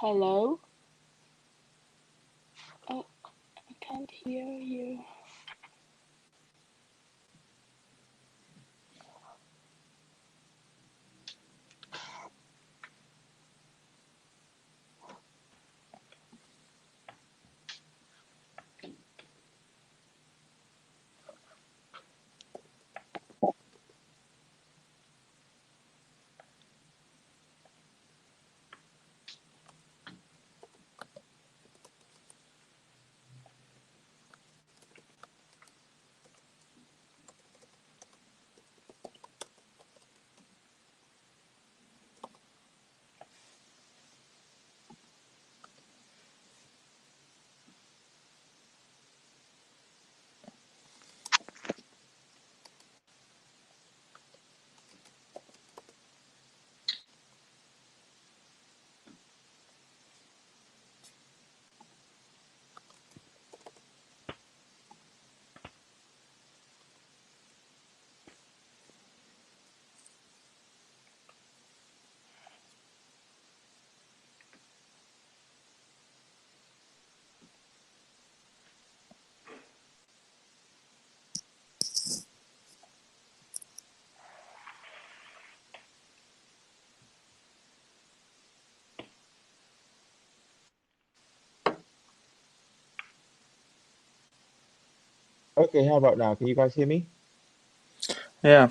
Hello? Oh, I can't hear you. Okay, how about now? Can you guys hear me? Yeah.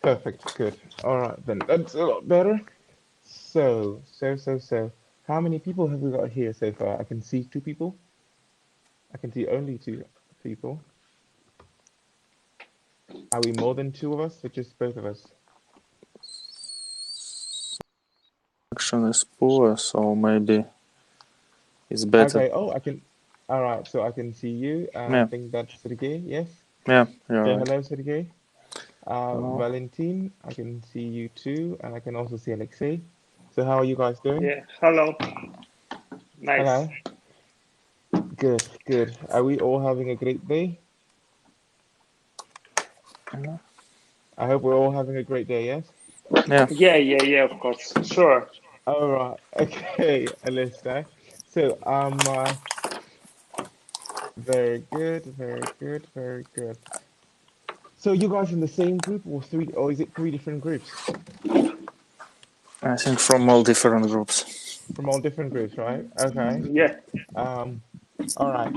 Perfect, good. All right, then that's a lot better. So. How many people have we got here so far? I can see two people. I can see only two people. Are we more than two of us or just both of us? Action is poor, so maybe it's better. Okay, oh, I can. All right, so I can see you, and I Yeah. think that's Sergey, yes? Yeah, you're Say right. hello, Sergey. Hello. Valentin, I can see you too, and I can also see Alexei. So how are you guys doing? Yeah, hello. Nice. Hello. Good, good. Are we all having a great day? I hope we're all having a great day, yes? Yeah. Yeah, of course. Sure. All right. Okay, Alyssa. So, very good, very good, very good. So you guys in the same group or three, or is it three different groups? I think from all different groups. From all different groups, right? Okay. Yeah. Um, all right.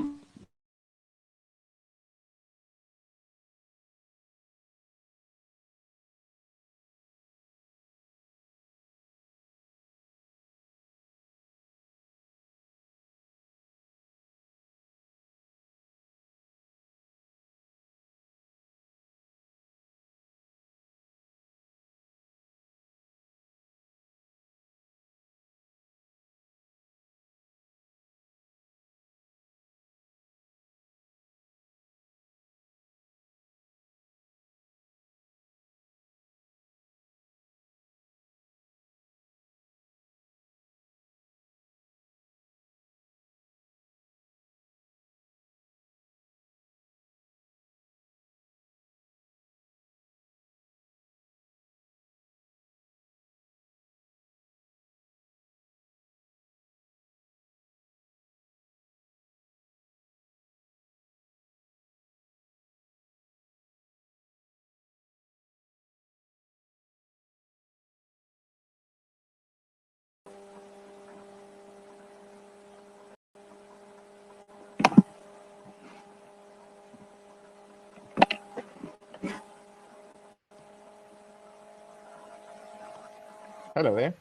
Hello there.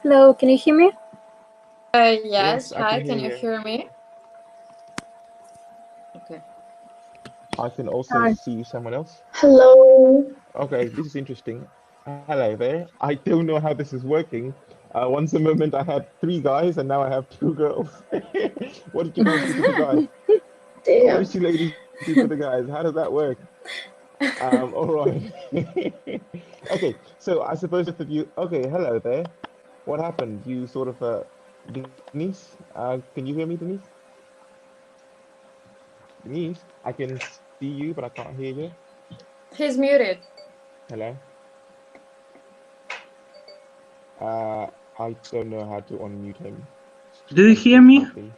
Hello, can you hear me? Yes, Yes, I can hi, hear can you you. hear me? Okay. I can also Hi. see someone else. Hello. Okay, this is interesting. Hello there. I don't know how this is working. Once a moment I had three guys and now I have two girls. What did you guys do to the guys? What Damn. did you ladies do to the guys? How does that work? All right. Okay, so I suppose if you, okay, hello there. What happened? You sort of, Denise, can you hear me, Denise? Denise, I can see you, but I can't hear you. He's muted. Hello. Uh, I don't know how to unmute him, Do you hear me? unfortunately.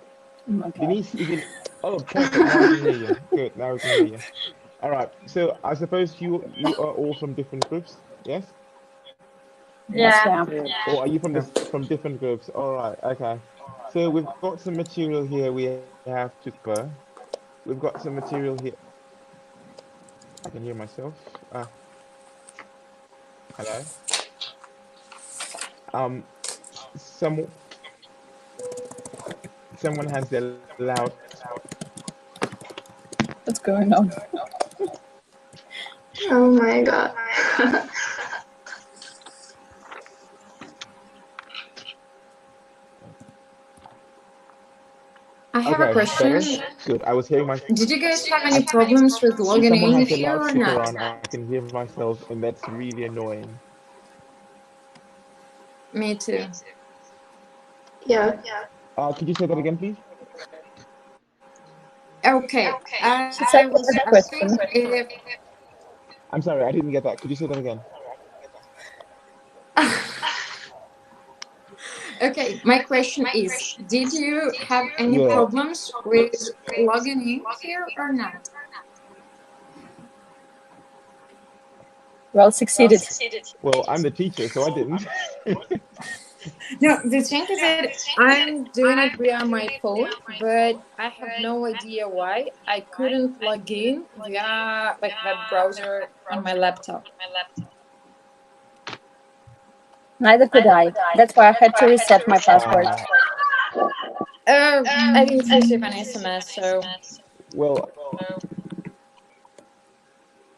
Oh my god. Denise, you can. Oh, perfect. Now I can hear you. Good. Now we can hear you. All right. So I suppose you are all from different groups, yes? Yes, Yeah. yeah. Or are you from Yeah. this from different groups? All right. Okay. So we've got some material here we have to cover. We've got some material here. I can hear myself. Hello. Um, some someone has their loud. What's going on? Oh my god. I have a Okay, question. better. Good. I was hearing my. Did you guys have any problems with If logging someone in has their here or loudspeaker not? on, I can hear myself, and that's really annoying. Me too. Yeah. Could you say that again, please? Okay. She said I what was was the asking question? if. I'm sorry, I didn't get that. Could you say that again? Okay, my question is, did you have any Yeah. problems with logging in here or not? Well, succeeded. Well, I'm the teacher, so I didn't. No, the thing is that I'm doing it via my phone, but I have no idea why I couldn't log in via like web browser on my laptop. Neither could I. That's why I had to reset my password. I didn't receive an SMS, so Well,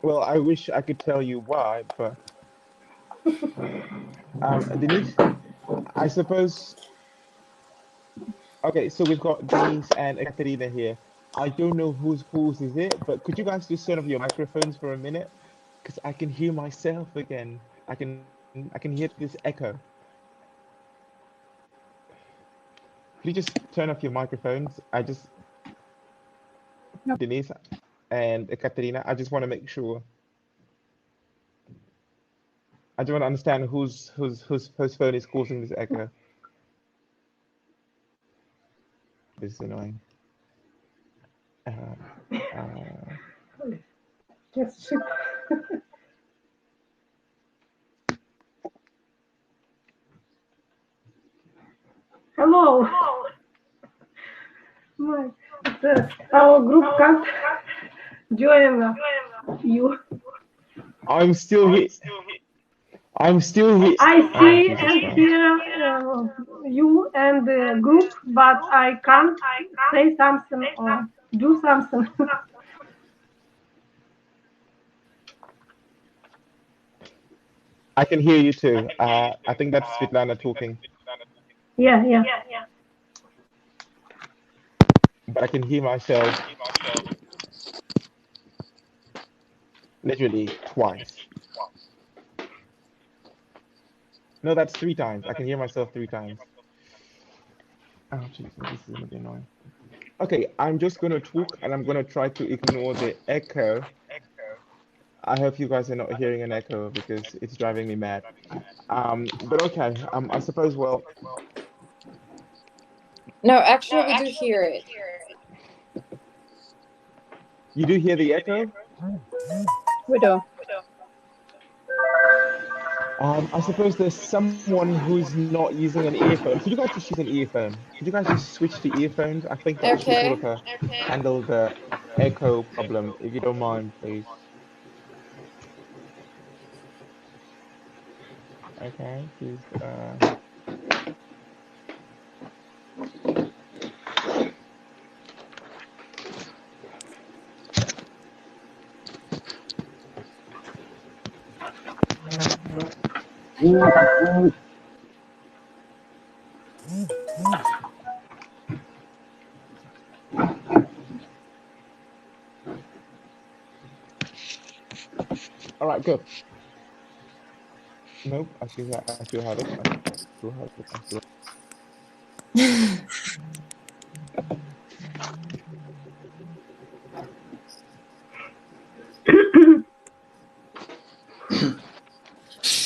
well, I wish I could tell you why, but Denise, I suppose. Okay, so we've got Denise and Ekaterina here. I don't know whose is it, but could you guys just turn off your microphones for a minute? Because I can hear myself again. I can hear this echo. Could you just turn off your microphones? No. Denise and Ekaterina, I just want to make sure. I just want to understand whose phone is causing this echo. This is annoying. Uh, uh, Yes. Hello. My, our group can't join you. I'm still here. I'm still here. I Oh, see Jesus and Christ. hear you and the group, but I can't say something or do something. I can hear you too. I think that's Svetlana talking, Yeah, yeah. but I can hear myself literally twice. No, that's three times. I can hear myself three times. Oh, Jesus, this is gonna be annoying. Okay, I'm just gonna talk and I'm gonna try to ignore the echo. I hope you guys are not hearing an echo because it's driving me mad. But okay, I suppose, well, no, actually we do hear it. you do hear the echo? We do. I suppose there's someone who's not using an earphone. Could you guys just use an earphone? Could you guys just switch to earphones? I think that should sort Okay. of handle the echo problem, if you don't mind, please. Okay, just all right, good. Nope, I still have it. I still have it. I still.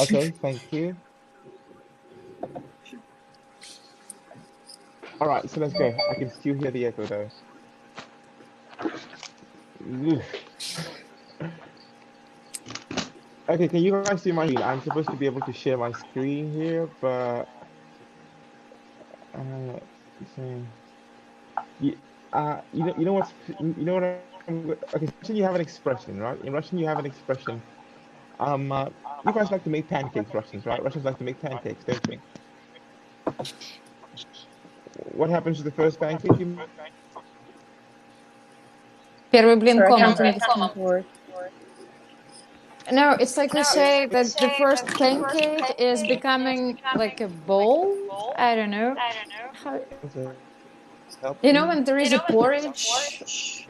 Okay, thank you. All right, so let's go. I can still hear the echo though. Oof. Okay, can you guys see my screen? I'm supposed to be able to share my screen here, but so, you, you know what's you know what okay, in Russian you have an expression, right? In Russian you have an expression. You guys like to make pancakes, Russians, right? Russians like to make pancakes, don't you? What happens to the first pancake you Первый блин Sorry, I комом. can't understand the word. No, it's like we say that the first pancake is becoming like a bowl. I don't know. How, help you know, me? when there is a porridge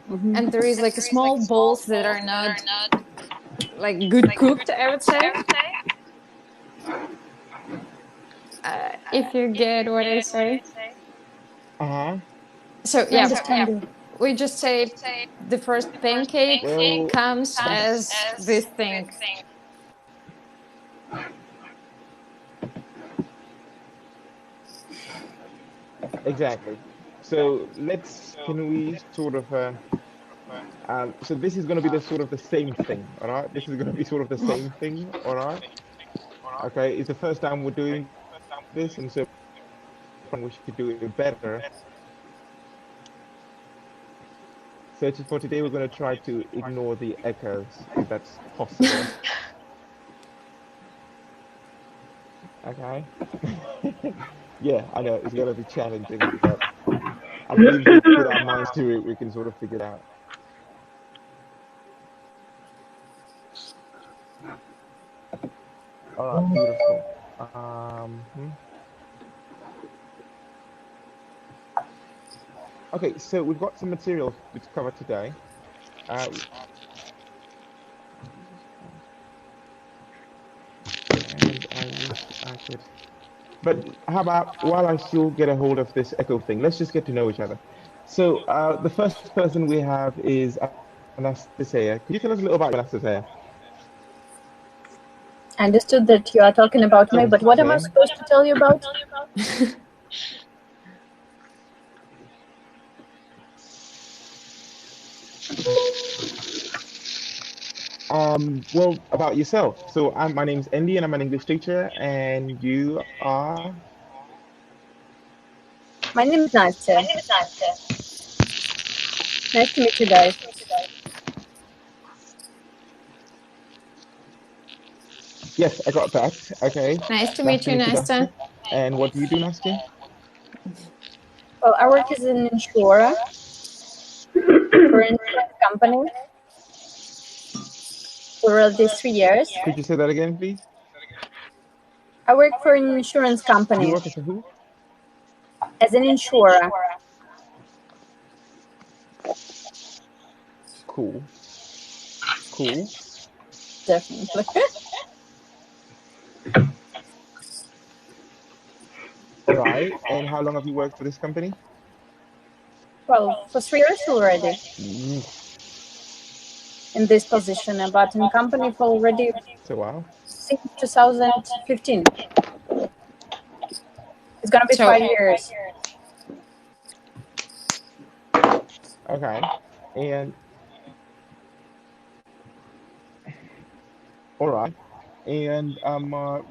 Mm-hmm. and there is like a small bowls that are not like good cooked, I would say. If you get what I say. Uh-huh. So I yeah, understand you. we just say the first pancake Well, comes this as this thing. exactly. So can we sort of so this is going to be the sort of the same thing, all right? This is going to be sort of the same thing, all right? Okay, it's the first time we're doing this, and so we should do it better. So for today, we're going to try to ignore the echoes, if that's possible. Okay. Yeah, I know it's going to be challenging, but I believe if we put our minds to it, we can sort of figure it out. All right, beautiful. Okay, so we've got some material to cover today. And I wish I could. But how about while I still get a hold of this echo thing, let's just get to know each other. So the first person we have is Anastasia. Could you tell us a little about Anastasia? I understood that you are talking about me, but what am I Okay. supposed to tell you about? Well, about yourself. So my name's Andy, and I'm an English teacher, and you are. My name is Nastya. Nice to meet you guys. Yes, I got that. Okay. Nice to Nice meet to you, meet you, Nasta. Nastya. And what do you do, Nastya? Well, I work as an insurer for an insurance company for already 3 years. Could you say that again, please? I work for an insurance You company work as a who? as an insurer. Cool. Cool. Definitely. Right. And how long have you worked for this company? Well, for 3 years already Mm, in this position, but in company for already so wow. since 2015. It's gonna be So 5 years. Okay. And all right. And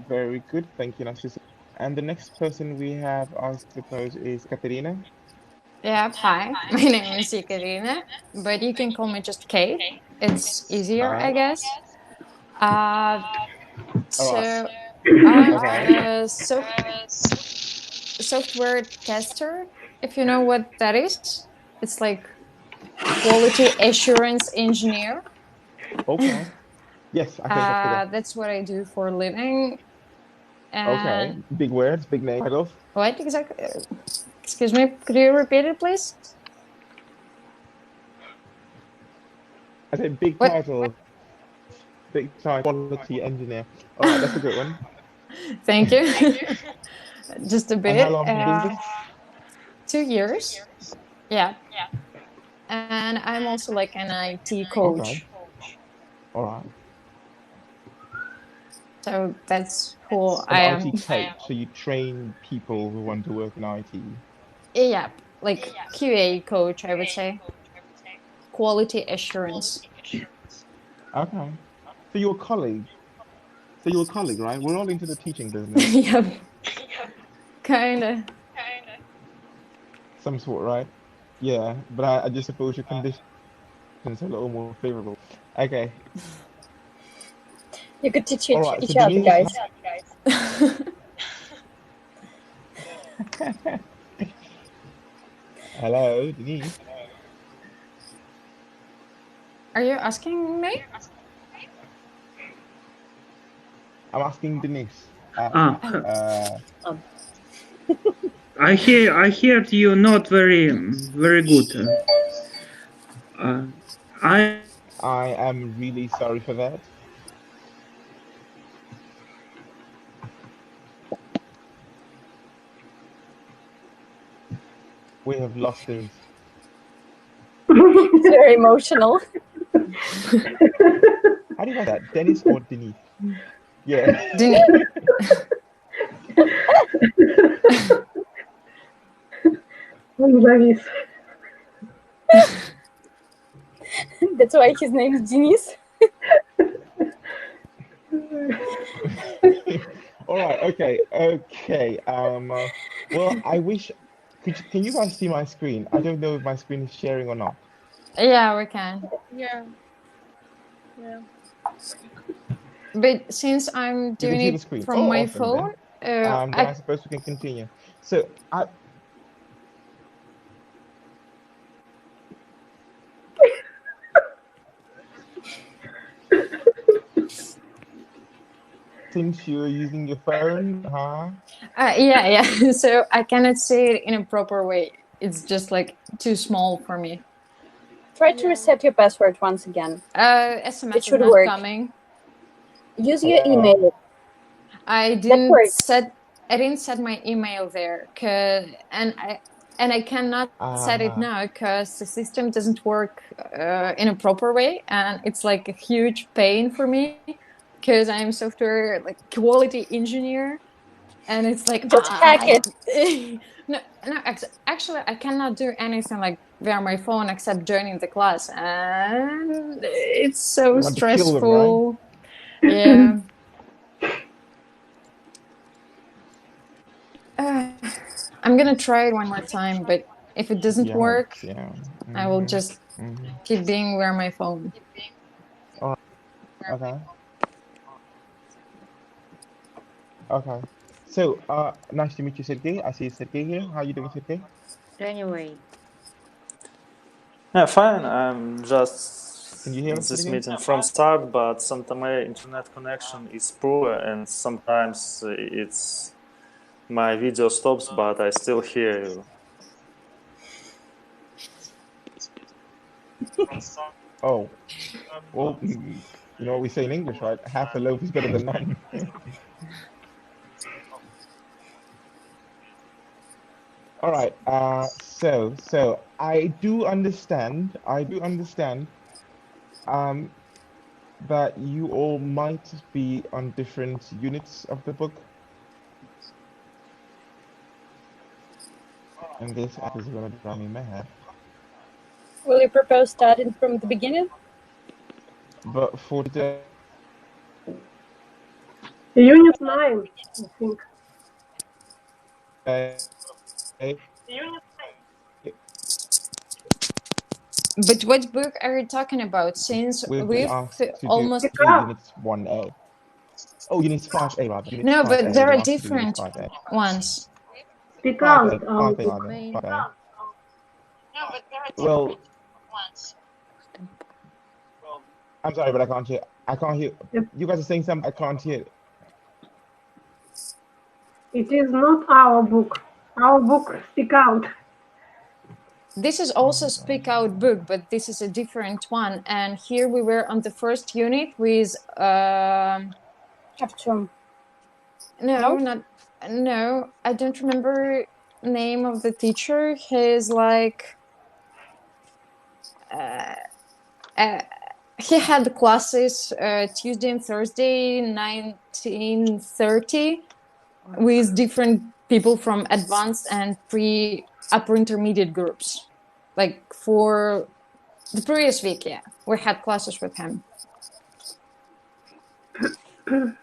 very good. Thank you, Narcissus. And the next person we have, I suppose, is Katerina. yeah, hi. My name is Ekaterina, but you can call me just Kate. It's easier, I Right. guess. Uh, All right. so I'm Okay. a software tester, if you know what that is. It's like quality assurance engineer. Okay. Yes, I think I've got it. That's what I do for a living. Okay. And Big words, big name titles. what exactly? Excuse me, could you repeat it, please? I said big What? titles, big time quality engineer. All right, that's a good one. Thank you. Just a And how bit. long have you been this? 2 years. Yeah. And I'm also like an IT Okay. coach. All right. So that's who An I am. IT coach. So you train people who want to work in IT. Yeah, like QA coach, I would say. Quality assurance. Okay. So you're a colleague. So you're a colleague, right? We're all into the teaching business, Yep, kind of. some sort, right? Yeah, but I just suppose your conditions are a little more favorable. Okay. You could teach All right. So each other, Denise, guys. hello, Denise. Are you asking me? I'm asking Denise. Ah, Um, I heard you not very good. I I am really sorry for that. We have lost Denise. it's very emotional. How do you write that? Dennis or Denise? Yeah. Denise. Denise. That's why his name is Denise. All right. Okay. Okay. Well, I wish. Can you guys see my screen? I don't know if my screen is sharing or not. Yeah, we can. Yeah. Yeah. But since I'm You can doing see the it screen. from Oh, my awesome. phone, Then I suppose we can continue. So I. Since you're using your phone, huh? yeah. So I cannot say it in a proper way. It's just like too small for me. Try to reset your password once again. SMS It is should not work. coming. Use your email. I works. didn't set my email there, and I cannot set it now because the system doesn't work in a proper way, and it's like a huge pain for me because I'm software like quality engineer, and it's like Just hack it. no, actually I cannot do anything like via my phone except joining the class, and it's so You want to kill them, right? stressful. Yeah. I'm gonna try it one more time, but if it doesn't work, Yikes, yeah. I will just keep being where my phone. All right. Okay. Okay. So, nice to meet you, Sergey. I see Sergey here. How are you doing, Sergey? Anyway. Yeah, fine. I'm just Can you hear in us, this Sergey? meeting from start, but sometimes my internet connection is poor, and sometimes it's my video stops, but I still hear you. Oh, well, you know what we say in English, right? Half a loaf is better than none. All right. So I do understand. Um, that you all might be on different units of the book, and this app is gonna drive me mad. Will you propose starting from the beginning? But for today, Unit 9, I think. But what book are you talking about? Since we've been we've asked to do almost units 1A. Oh, units 5A rather. Units no, 5A. but We've there been are asked to do units different 5A. ones. Speak 5A, out. 5A rather. 5A. Well, I'm sorry, but I can't hear. I can't hear. You guys are saying something. I can't hear. It is not our book. Our book, Speak Out. This is also Speak Out book, but this is a different one. And here we were on the first unit with Capture. no, I don't remember name of the teacher. He's like he had classes Tuesday and Thursday 1930 with different people from advanced and pre upper intermediate groups. Like for the previous week, yeah, we had classes with him.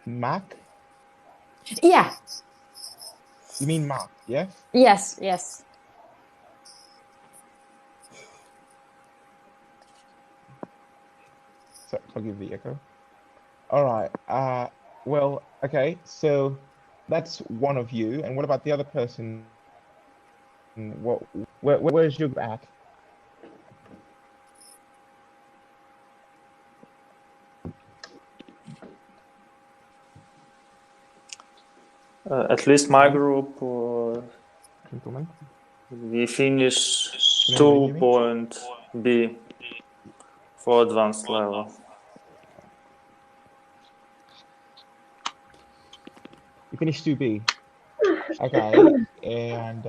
Mac? Yeah. You mean Mac, yes? Yes, yes. So, forgive the echo. All right. Well, okay. So that's one of you. And what about the other person? Where's your group at? At least my Okay, group, gentlemen. we finish Can anybody hear me? 2.B for advanced level. You finished 2B. Okay. And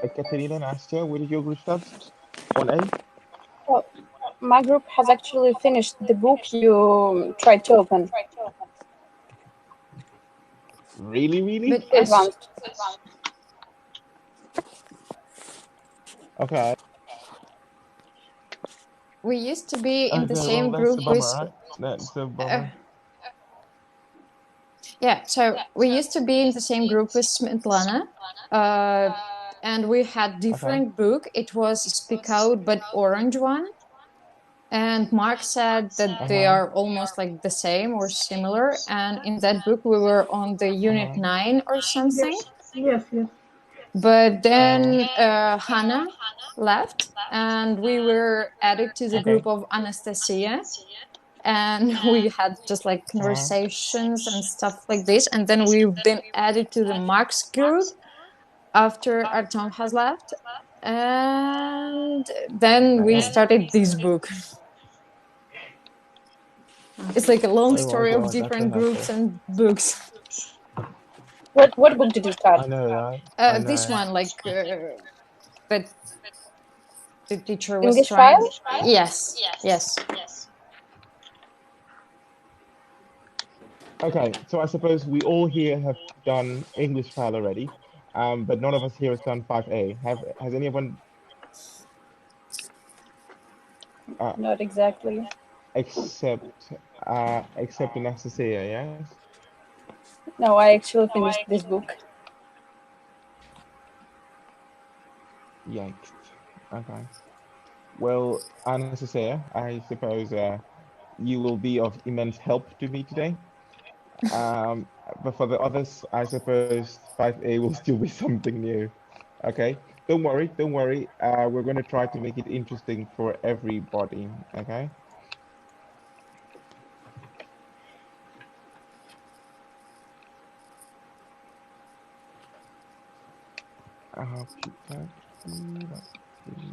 Ekaterina and Astia, where did your group start? 1A? Well, my group has actually finished the book you tried to open. Really, really? But Advanced. Okay. we used to be in the Okay, well, same that's group a bummer, with. right? That's a bummer. Yeah, so we used to be in the same group with Svetlana, and we had different book. It was Speak Out, but orange one. And Mark said that they are almost like the same or similar. And in that book, we were on the unit 9 or something. Yes, yes. But then Hannah left, and we were added to the group of Anastasia. And we had just like conversations and stuff like this. And then we've been added to the Mark's group after Artem has left. And then we started this book. It's like a long Oh my story of God, that's a different groups hassle. and books. What book did you start? I know, right? I This know. one, like, but the teacher was English trying. file? Yes, yes. Okay, so I suppose we all here have done English file already, but none of us here has done 5A. Has anyone Not exactly. except Anastasia, yes? No, I actually finished this book. Yikes. Okay. Well, Anastasia, I suppose you will be of immense help to me today. But for the others, I suppose 5A will still be something new. Okay, don't worry, don't worry. We're going to try to make it interesting for everybody. Okay.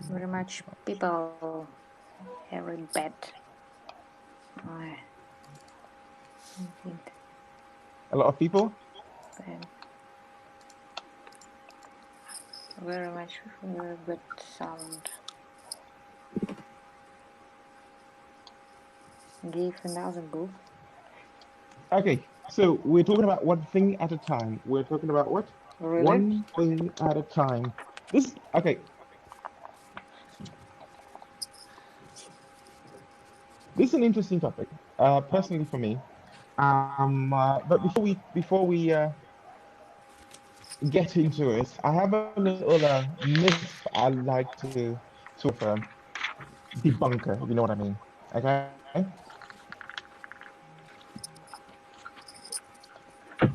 Very much people are in bed. A lot of people? Very much good sound. Give another book. Okay, so we're talking about one thing at a time. We're talking about what? Really? One thing at a time. Okay. This is an interesting topic, personally for me. But before we get into it, I have a little myth I'd like to sort of debunker, if you know what I mean. Okay.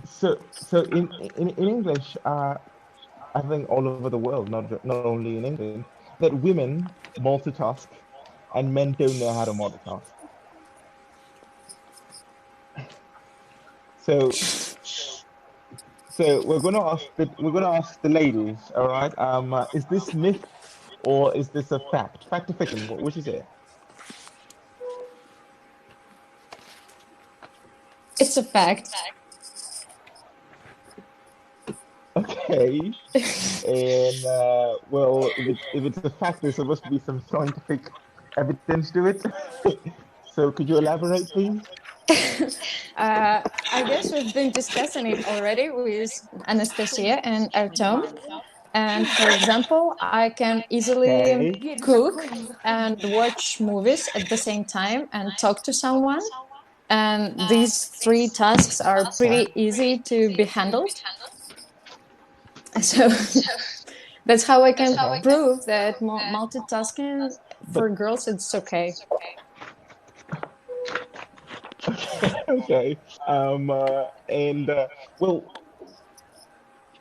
So in English, I think all over the world, not only in England, that women multitask and men don't know how to multitask. So we're gonna ask the ladies, all right? Is this myth or is this a fact? Fact or fiction? Which is it? It's a fact. Okay. And well, if it's a fact, there's supposed to be some scientific evidence to it. So could you elaborate, please? I I guess we've been discussing it already with Anastasia and Artem. And for example, I can easily cook and watch movies at the same time and talk to someone. And these three tasks are pretty easy to be handled. So that's how I can prove that multitasking for girls it's okay. Okay. And well,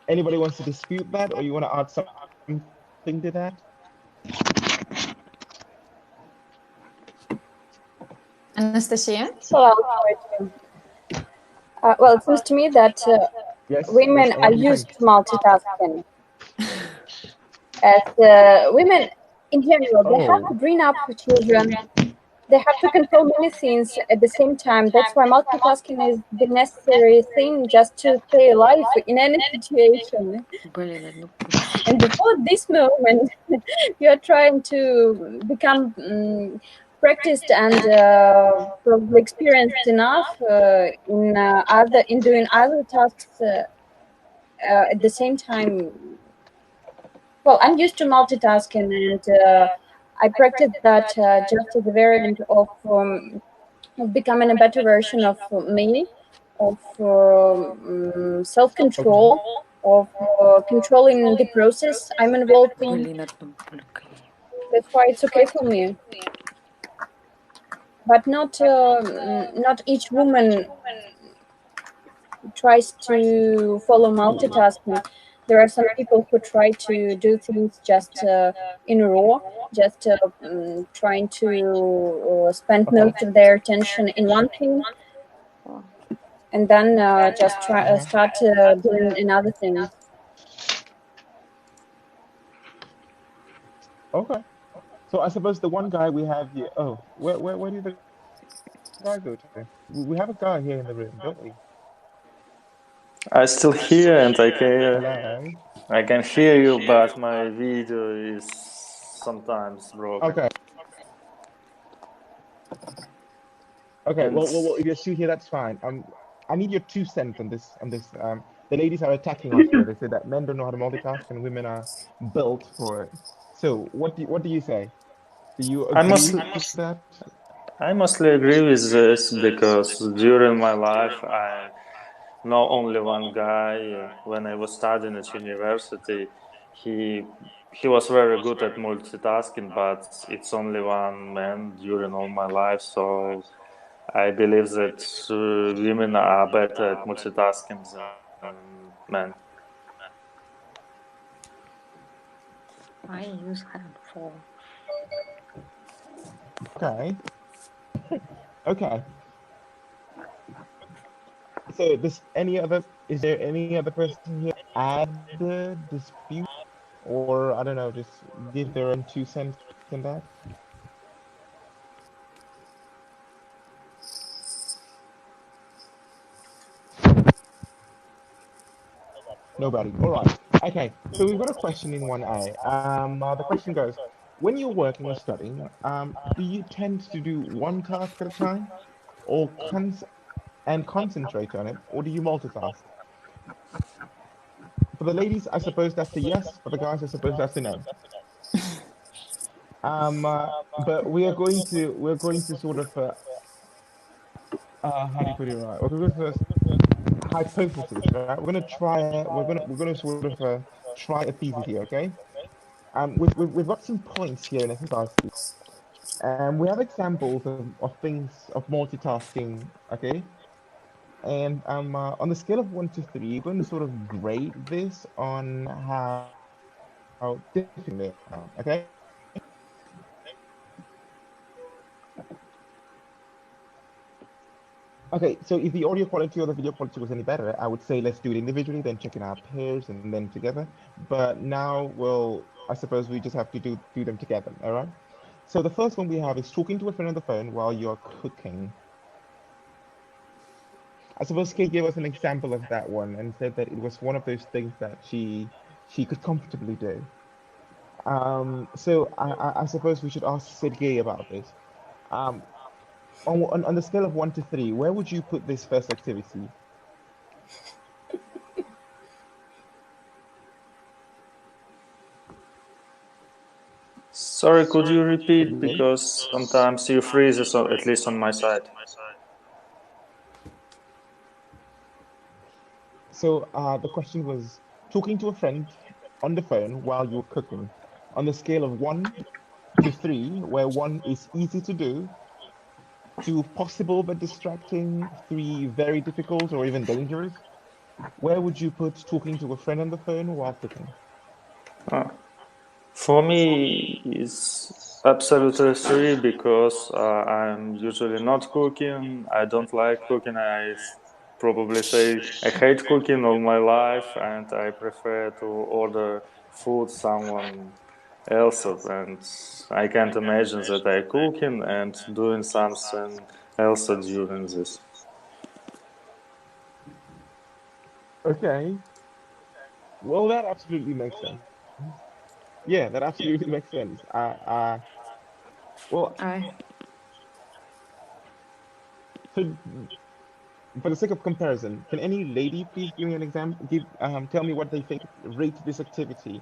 anybody wants to dispute that, or you want to add something to that? Anastasia? So I'll try to. Well, it seems to me that Yes. women And are what do you used think? to multitasking. As women, in general, they have to Oh, bring up children. They have to control many things at the same time. That's why multitasking is the necessary thing just to stay alive in any situation. Блин, одну And before this moment, you are trying to become practiced and probably experienced enough in doing other tasks at the same time. Well, I'm used to multitasking, and I practice that just as a variant of becoming a better version of me, of okay. self-control, of controlling the process I'm involved in. Блин, одну клей. That's why it's okay for me. But not each woman tries to follow multitasking. There are some people who try to do things just in a row, just trying to spend Okay. most of their attention in one thing, and then just start doing another thing. Okay. So I suppose the one guy we have here. Oh, where did the guy go to? We have a guy here in the room, don't we? I still hear and Hello. I can hear you, but my video is sometimes broken. Okay. Okay. And Well, if you're still here, that's fine. I need your 2 cents on this. On this. The ladies are attacking us here. They say that men don't know how to multitask and women are built for it. So what do you say? Do you I agree mostly with that? I mostly agree with this because during my life I know only one guy. When I was studying at university, he he was very good at multitasking, but it's only one man during all my life. So I believe that women are better at multitasking than men. I use handphone. Okay. Okay. So this any other is there any other person here add the dispute or I don't know, just give their own 2 cents in that? Nobody. All right. Okay. So we've got a question in 1A. The question goes, when you're working or studying, do you tend to do one task at a time or concentrate on it, or do you multitask? For the ladies, I suppose that's a yes. For the guys, I suppose that's a no. But we're going to sort of how do you put it right? We're going to hypothesis, right? We're gonna sort of try a thesis here, okay? We've got some points here in SSRC. We have examples of things of multitasking, okay? And on the scale of 1 to 3, you're going to sort of grade this on how different they are, okay? Okay, so if the audio quality or the video quality was any better, I would say let's do it individually, then check in our pairs and then together. But now, well, I suppose we just have to do them together, all right? So the first one we have is talking to a friend on the phone while you're cooking. I suppose Kate gave us an example of that one and said that it was one of those things that she could comfortably do. So I suppose we should ask Sergey about this. Um, on the scale of 1 to 3, where would you put this first activity? Sorry, could you repeat? Sergey? Because sometimes you freeze, so at least on my side. So the question was talking to a friend on the phone while you're cooking. On the scale of 1 to 3, where 1 is easy to do, 2 possible but distracting, 3 very difficult or even dangerous, where would you put talking to a friend on the phone while cooking? For me, it's absolutely three because I'm usually not cooking. I don't like cooking. I probably say I hate cooking all my life, and I prefer to order food someone else. And I can't imagine that I cooking and doing something else during this. Okay. Well, that absolutely makes sense. Yeah, that absolutely makes sense. Well, I so for the sake of comparison, can any lady please give me an example? Tell me what they think rate this activity.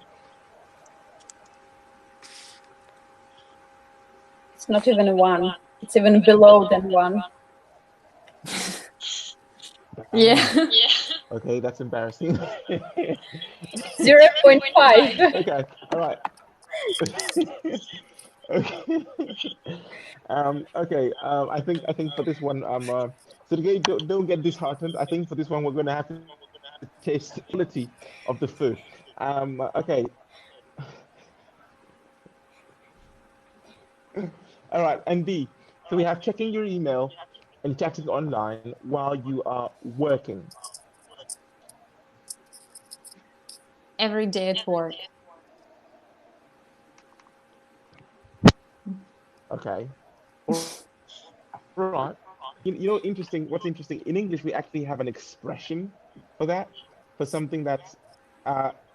It's not even a 1. It's even below than 1. yeah. Okay, that's embarrassing. 0.5. Okay, all right. Okay. I think for this one, so again, don't get disheartened. I think for this one, we're going to have to taste the quality of the food. Okay. All right, and B. So we have checking your email and chatting online while you are working. Every day at work. Okay. All right. Interesting. What's interesting in English, we actually have an expression for that, for something that's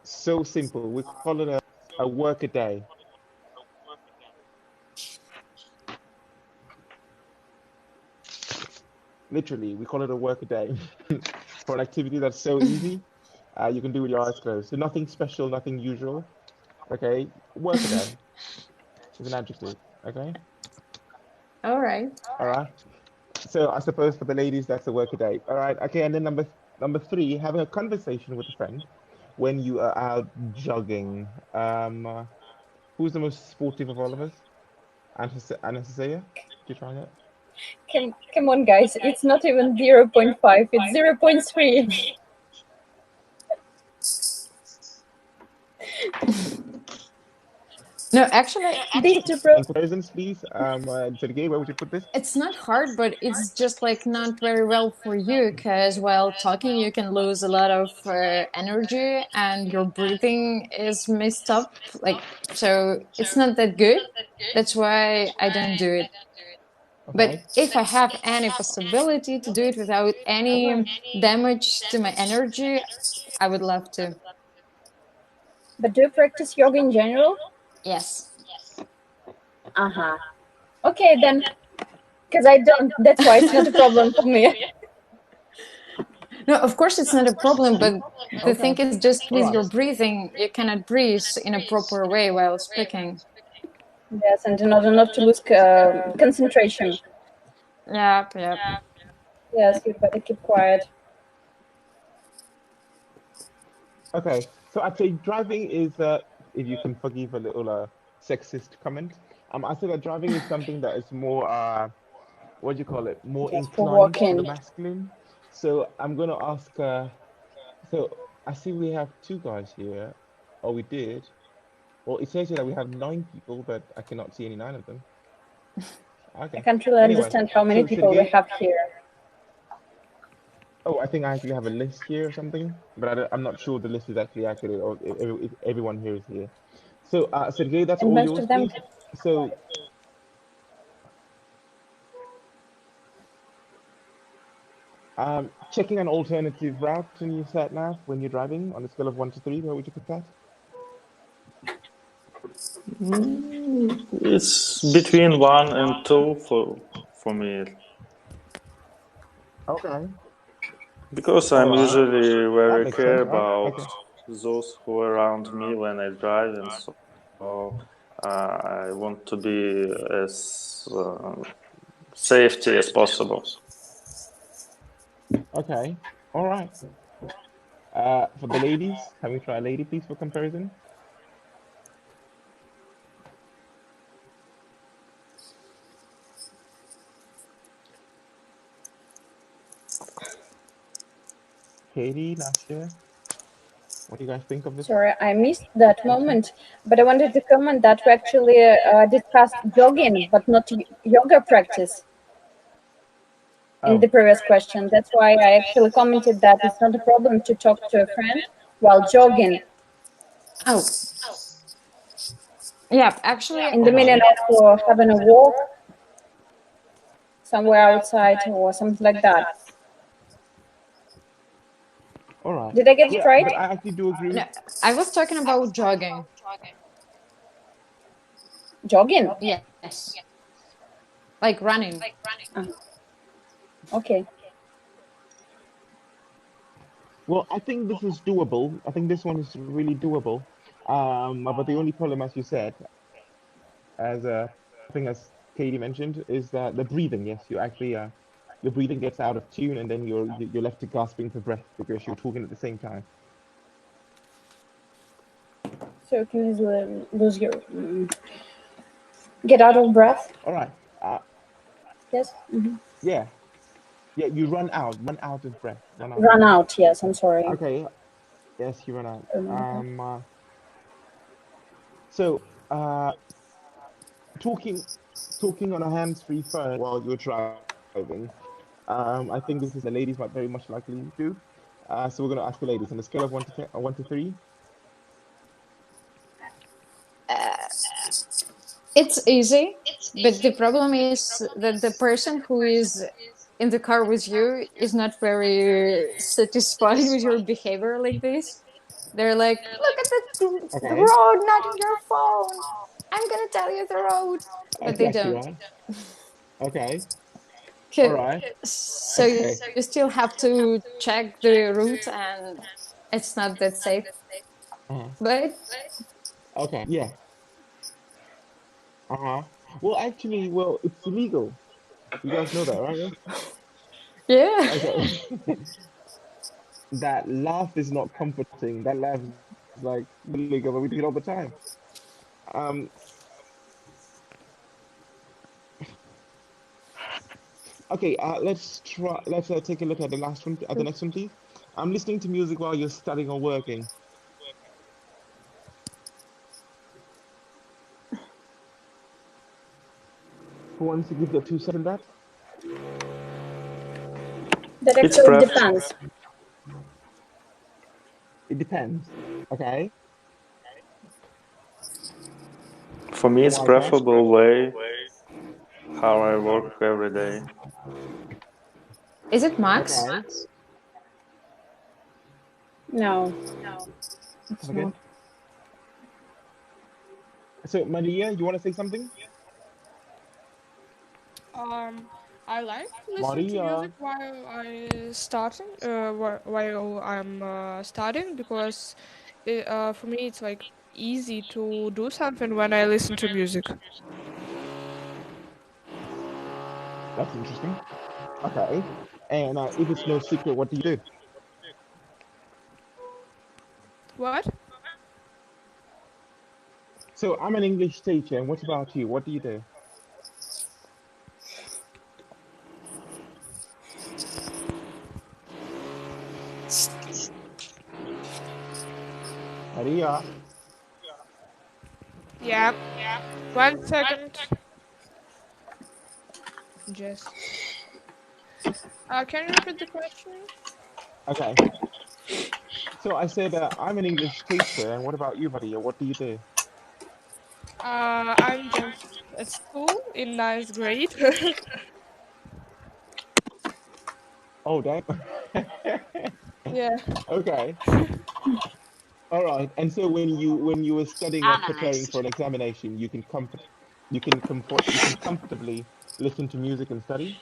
so simple. We call it a work a day. Literally, we call it a work a day for an activity that's so easy. You can do with your eyes closed. So nothing special, nothing usual. Okay, work a day is an adjective. Okay, All right. all right. So I suppose for the ladies, that's a work a day. All right. Okay, and then number three, having a conversation with a friend when you are out jogging. Who's the most sportive of all of us? Anastasia, did you try that? Come on, guys. It's not even 0.5. It's 0.3. No, actually, These two pro. In comparisons, please. Sergey, where would you put this? it's not hard, but it's just like not very well for you because while talking, you can lose a lot of energy and your breathing is messed up. Like, so it's not that good. That's why I don't do it. But Okay. if I have any possibility to do it without any damage to my energy, I would love to. But do you practice yoga in general? Yes. Uh-huh. Okay, then. Because I don't. That's why it's not a problem for me. No, of course it's not a problem, but the Okay. thing is just All with right. your breathing, you cannot breathe in a proper way while speaking. Yes, and in order not to lose concentration. Yeah, yeah. Yes, you better keep quiet. Okay. So I'd say driving is, if you can forgive a little sexist comment, I say that driving is something that is more, what do you call it? More Yes, for inclined to the walking. masculine. So I'm gonna ask. So I see we have two guys here. Oh, we did. Well, it says here that we have 9 people, but I cannot see any 9 of them. I Okay. can't really Anyway, understand how many so people we Sergey, have here. oh, I think I actually have a list here or something, but I'm not sure the list is actually accurate or if everyone here is here. So, Sergey, that's And all most yours, of them. please. So, checking an alternative route in your sat nav when you're driving on a scale of 1 to 3, where would you put that? It's between 1 and 2 for me Okay. because All I'm right. usually That very makes care sense. All right. about Okay. those who are around me when I drive, and so I want to be as safety as possible. Okay. All right. For the ladies, can we try a lady, please, for comparison? Katie, Nastia, what do you guys think of this? Sorry, I missed that moment, but I wanted to comment that we actually discussed jogging, but not yoga practice in the Oh, previous question. That's why I actually commented that it's not a problem to talk to a friend while jogging Oh, yeah. Actually, in the meaning of having a walk somewhere outside or something like that. all right. Did I get it Yeah, right? but I actually do agree. no, I was talking about jogging. Jogging? Yes, like running. Okay. Well, I think this is doable. I think this one is really doable. But the only problem, as you said, as I think as Katie mentioned, is that the breathing. Yes, you actually your breathing gets out of tune, and then you're left to gasping for breath because you're talking at the same time. So you can easily lose your get out of breath. All right. Yes. Yeah, yeah. You run out of breath, run out of Run breath. out. Yes, I'm sorry. Okay. Yes, you run out. Okay. So talking talking on a hands-free phone while you're driving. I think this is the ladies might very much likely do. So we're gonna ask the ladies on a scale of 1 to 10, 1 to 3. It's easy, but the problem is that the person who is in the car with you is not very satisfied with your behavior like this. They're like, look at the Okay. road, not in your phone. I'm gonna tell you the road. But they Exactly don't. right. Okay. All right. So Okay. you still have to check the route, and it's not that safe. Uh-huh. But Okay. Yeah. Uh-huh. Well, actually, well, it's illegal. You guys know that, right? yeah. Okay. That laugh is not comforting. That laugh is like illegal, but we do it all the time. Um, okay, let's try. Let's take a look at the last one, at the next one, please. I'm listening to music while you're studying or working. Who wants to give their 2 cents on that? That It's actually pref depends. It depends. Okay. For me, it's Why is that? preferable way how I work every day. Is it Max? Okay. No, Come it's again. not. So, Maria, you want to say something? I like listening to music Maria. while while I'm studying because for me it's like easy to do something when I listen to music. That's interesting. Okay. And if it's no secret, what do you do? What? So, I'm an English teacher, and what about you? What do you do? Maria. Yeah. 1 second. Just. Can you repeat the question? Okay. So I said I'm an English teacher, and what about you, Maria? What do you do? I'm just at school in ninth grade. Oh, damn. Yeah. Okay. All right. And so when you were studying or preparing for an examination, you can comfortably listen to music and study.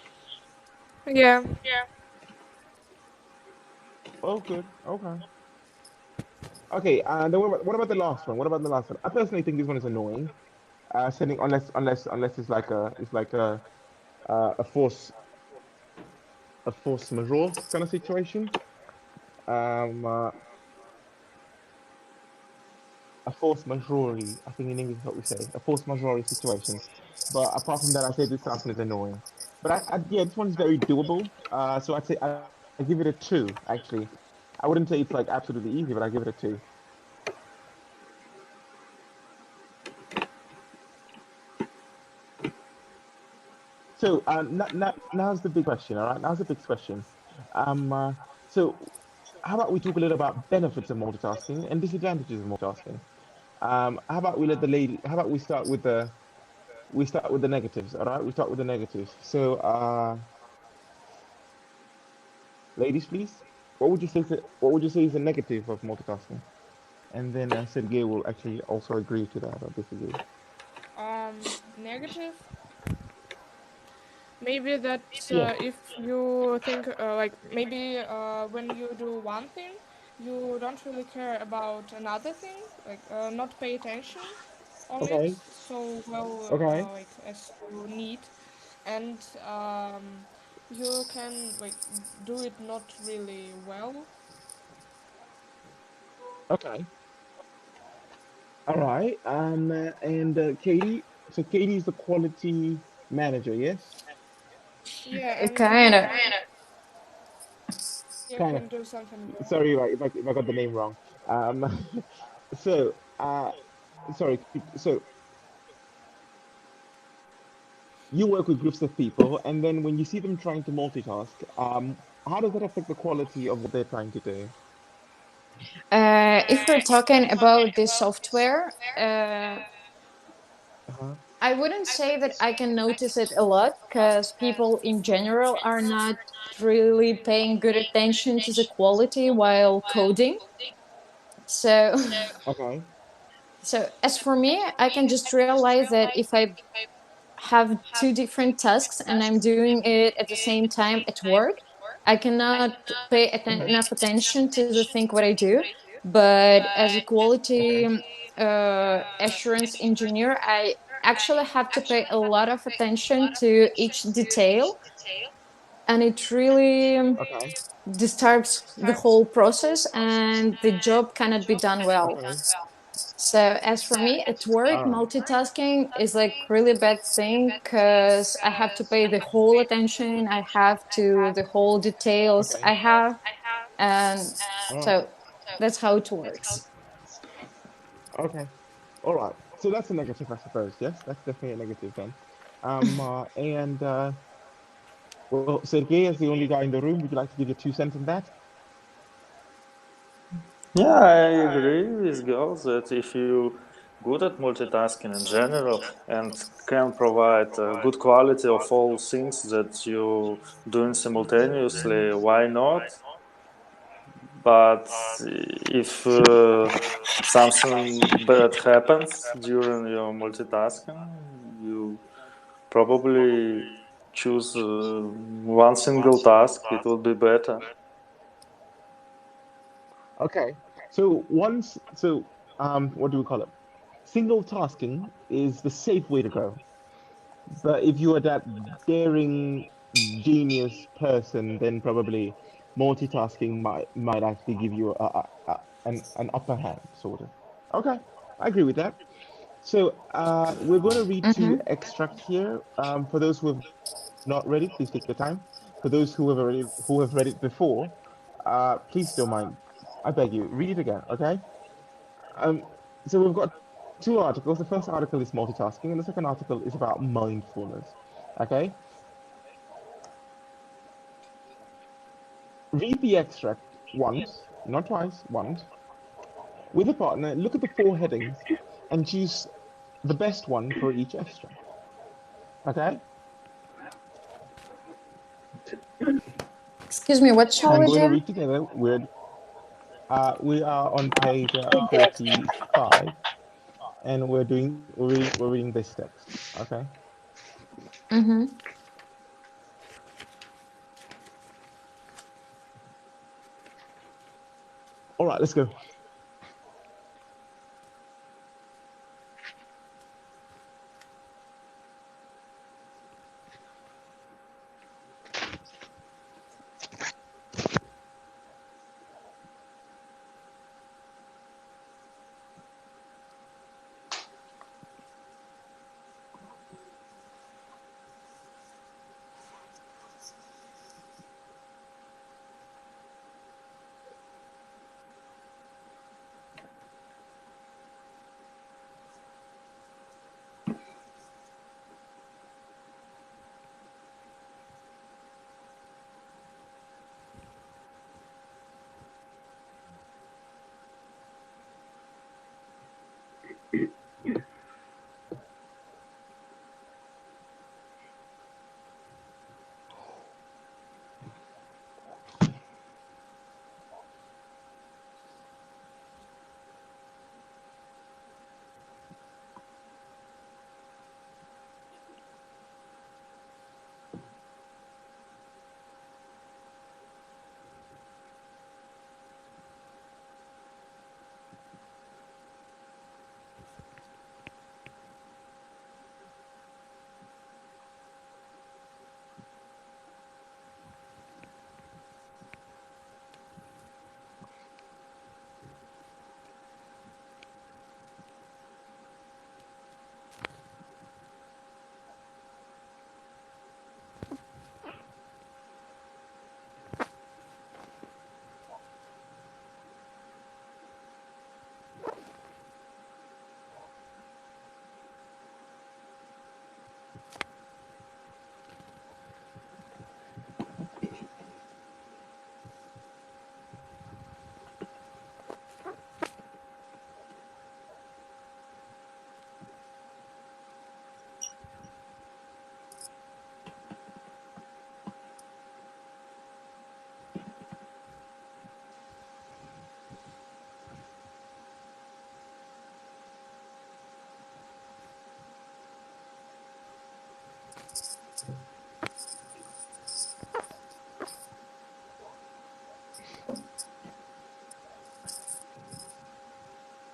Yeah. Oh, good. Okay. Okay. And then what about the last one? What about the last one? I personally think this one is annoying. Sending unless it's like a force majeure kind of situation. Um, uh, a force majeure, I think in English is what we say, a force majeure situation. But apart from that, I say this task is annoying. But yeah, this one is very doable. So I'd say I give it a two, actually. I wouldn't say it's like absolutely easy, but I give it a two. So now's the big question, all right? Now's the big question. Um, uh, so how about we talk a little about benefits of multitasking and disadvantages of multitasking? How about we let the lady? How about we start with the negatives, all right? We start with the negatives. So, ladies, please, what would you say is the negative of multitasking? And then Sergey will actually also agree to that or disagree. Negative. Maybe that Yeah. if you think like maybe when you do one thing, you don't really care about another thing, like not pay attention on it Okay. so well Okay. like as you need, and you can like do it not really well. Okay. All right. And Katie. So Katie is the quality manager, yes? Yeah, and you Kind of. can you Kind of. can do something more. Sorry, right, if I got the name wrong. Um, so sorry. So you work with groups of people, and then when you see them trying to multitask, how does that affect the quality of what they're trying to do? If we're talking about this software, Uh-huh. I wouldn't say that I can notice it a lot because people in general are not really paying good attention to the quality while coding. So, Okay. so as for me, I can just realize that if I have two different tasks and I'm doing it at the same time at work, I cannot pay enough attention to the thing what I do. But as a quality Okay. assurance engineer, I actually have to pay a lot of attention to each detail, and it really Okay. disturbs the whole process, and the job cannot be done well. Okay. So as for me at work, All right. multitasking is like really bad thing because I have to pay the whole attention. I have to the whole details Okay. I have, and All right. so that's how it works. Okay. All right. So that's a negative, I suppose. Yes, that's definitely a negative then. And well, Sergey, as the only guy in the room, would you like to give your 2 cents on that? Yeah, I agree with girls that if you good at multitasking in general and can provide good quality of all things that you doing simultaneously, why not? But if something bad happens during your multitasking, you probably choose one single task. It will be better. Okay. What do we call it? Single tasking is the safe way to go. But if you are that daring genius person, then probably multitasking might actually give you an upper hand, sort of. Okay, I agree with that. So we're going to read two Hmm. extract here. For those who have not read it, please take your time. For those who have read it before, please don't mind. I beg you, read it again, okay? Um, so we've got two articles. The first article is multitasking, and the second article is about mindfulness. Okay? Read the extract once, not twice, once. With a partner, look at the four headings and choose the best one for each extract. Okay? Excuse me, what shall I'm we going to do? read together. We are on page 45, and we're reading this text. Okay? Hmm. All right, let's go.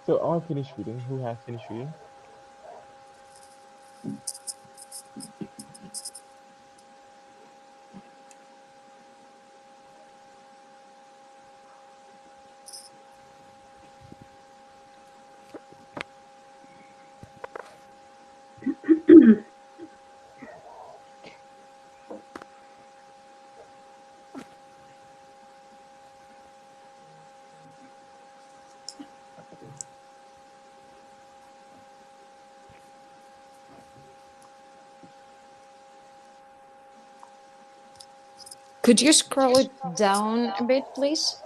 So I'll finish reading. Who has finished reading? Could you scroll it down a bit, please?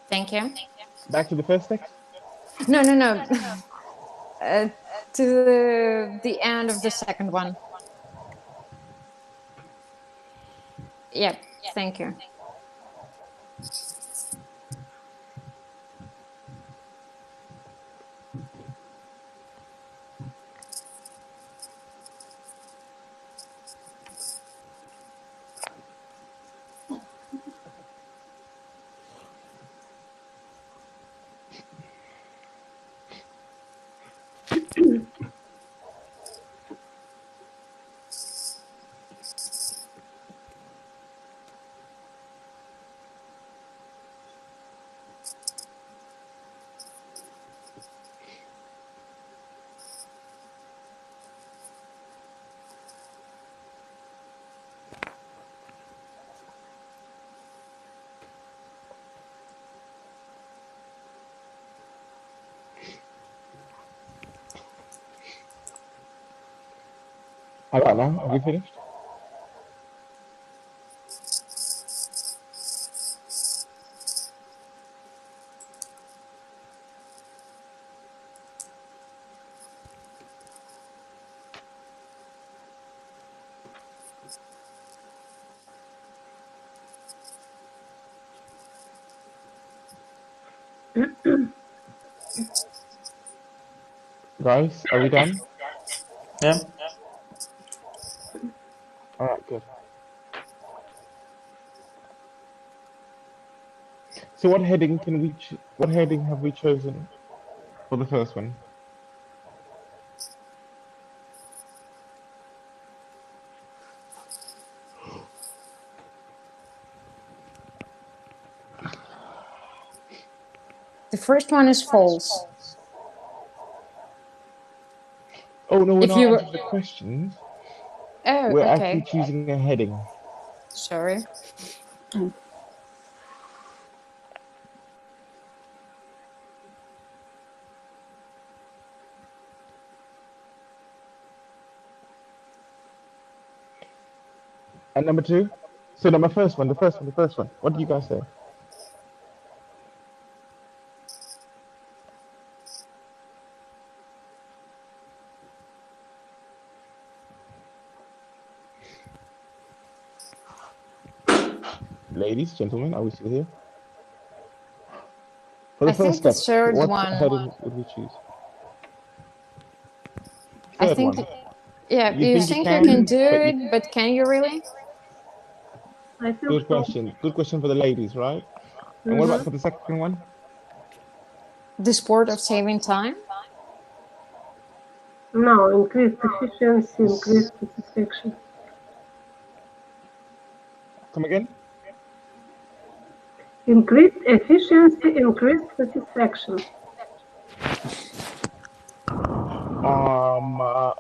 Thank you. Back to the first text? No. To the end of the second one. Yep, thank you. How about now? Have you finished? Guys, are we done? Yeah. All right, good. So what heading can we? What heading have we chosen for the first one? The first one is false. Oh no, we're If not you answering the questions. Oh, We're actually okay. choosing a heading. Sorry. And number two? So number first one, the first one, the first one. What do you guys say? Ladies, gentlemen, are we still here? For the I first think the step, third what one. heading would we choose? I Third think, one. yeah, You you think you think you can can, do but you... it, but can you really? I think Good so. question. Good question for the ladies, right? And what about for the second one? The sport of saving time? No, increased efficiency, increased satisfaction. Come again? Increased efficiency, increased satisfaction.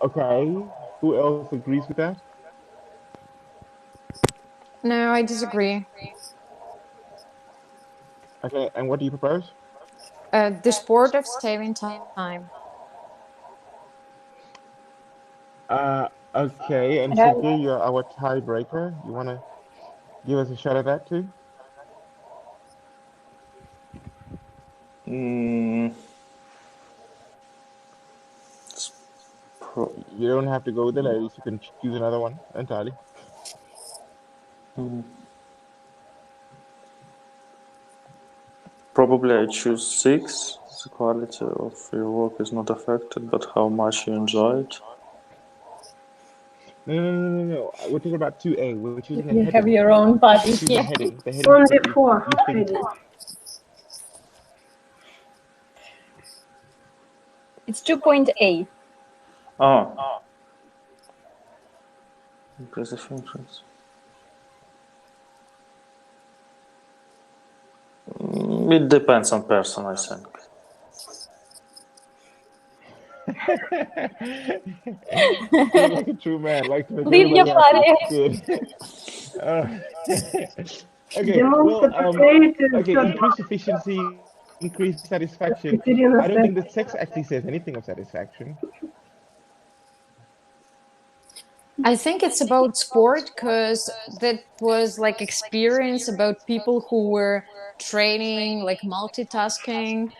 Okay. Who else agrees with that? No, I disagree. Okay, and what do you propose? The sport of saving time. Okay, and Yeah. Cynthia, you're our tiebreaker. You want to give us a shot at that too? Mm, You don't have to go with the ladies. You can choose another one entirely. Probably I choose 6. The quality of your work is not affected, but how much you enjoy it. No. We're talking about 2A. We're choosing a You have heading. your own body. Choose a Yeah. heading. The heading Only that you four think. headings. It's 2.8. Oh, impressive influence. It depends on person, I think. You're like a true man, like to make Leave your everybody happy. body. Good. Okay, The most well, appropriate okay, third increased efficiency, increased satisfaction. Katerina I don't said. think that sex actually says anything of satisfaction. I think it's about sport because that was like experience about people who were training, like multitasking,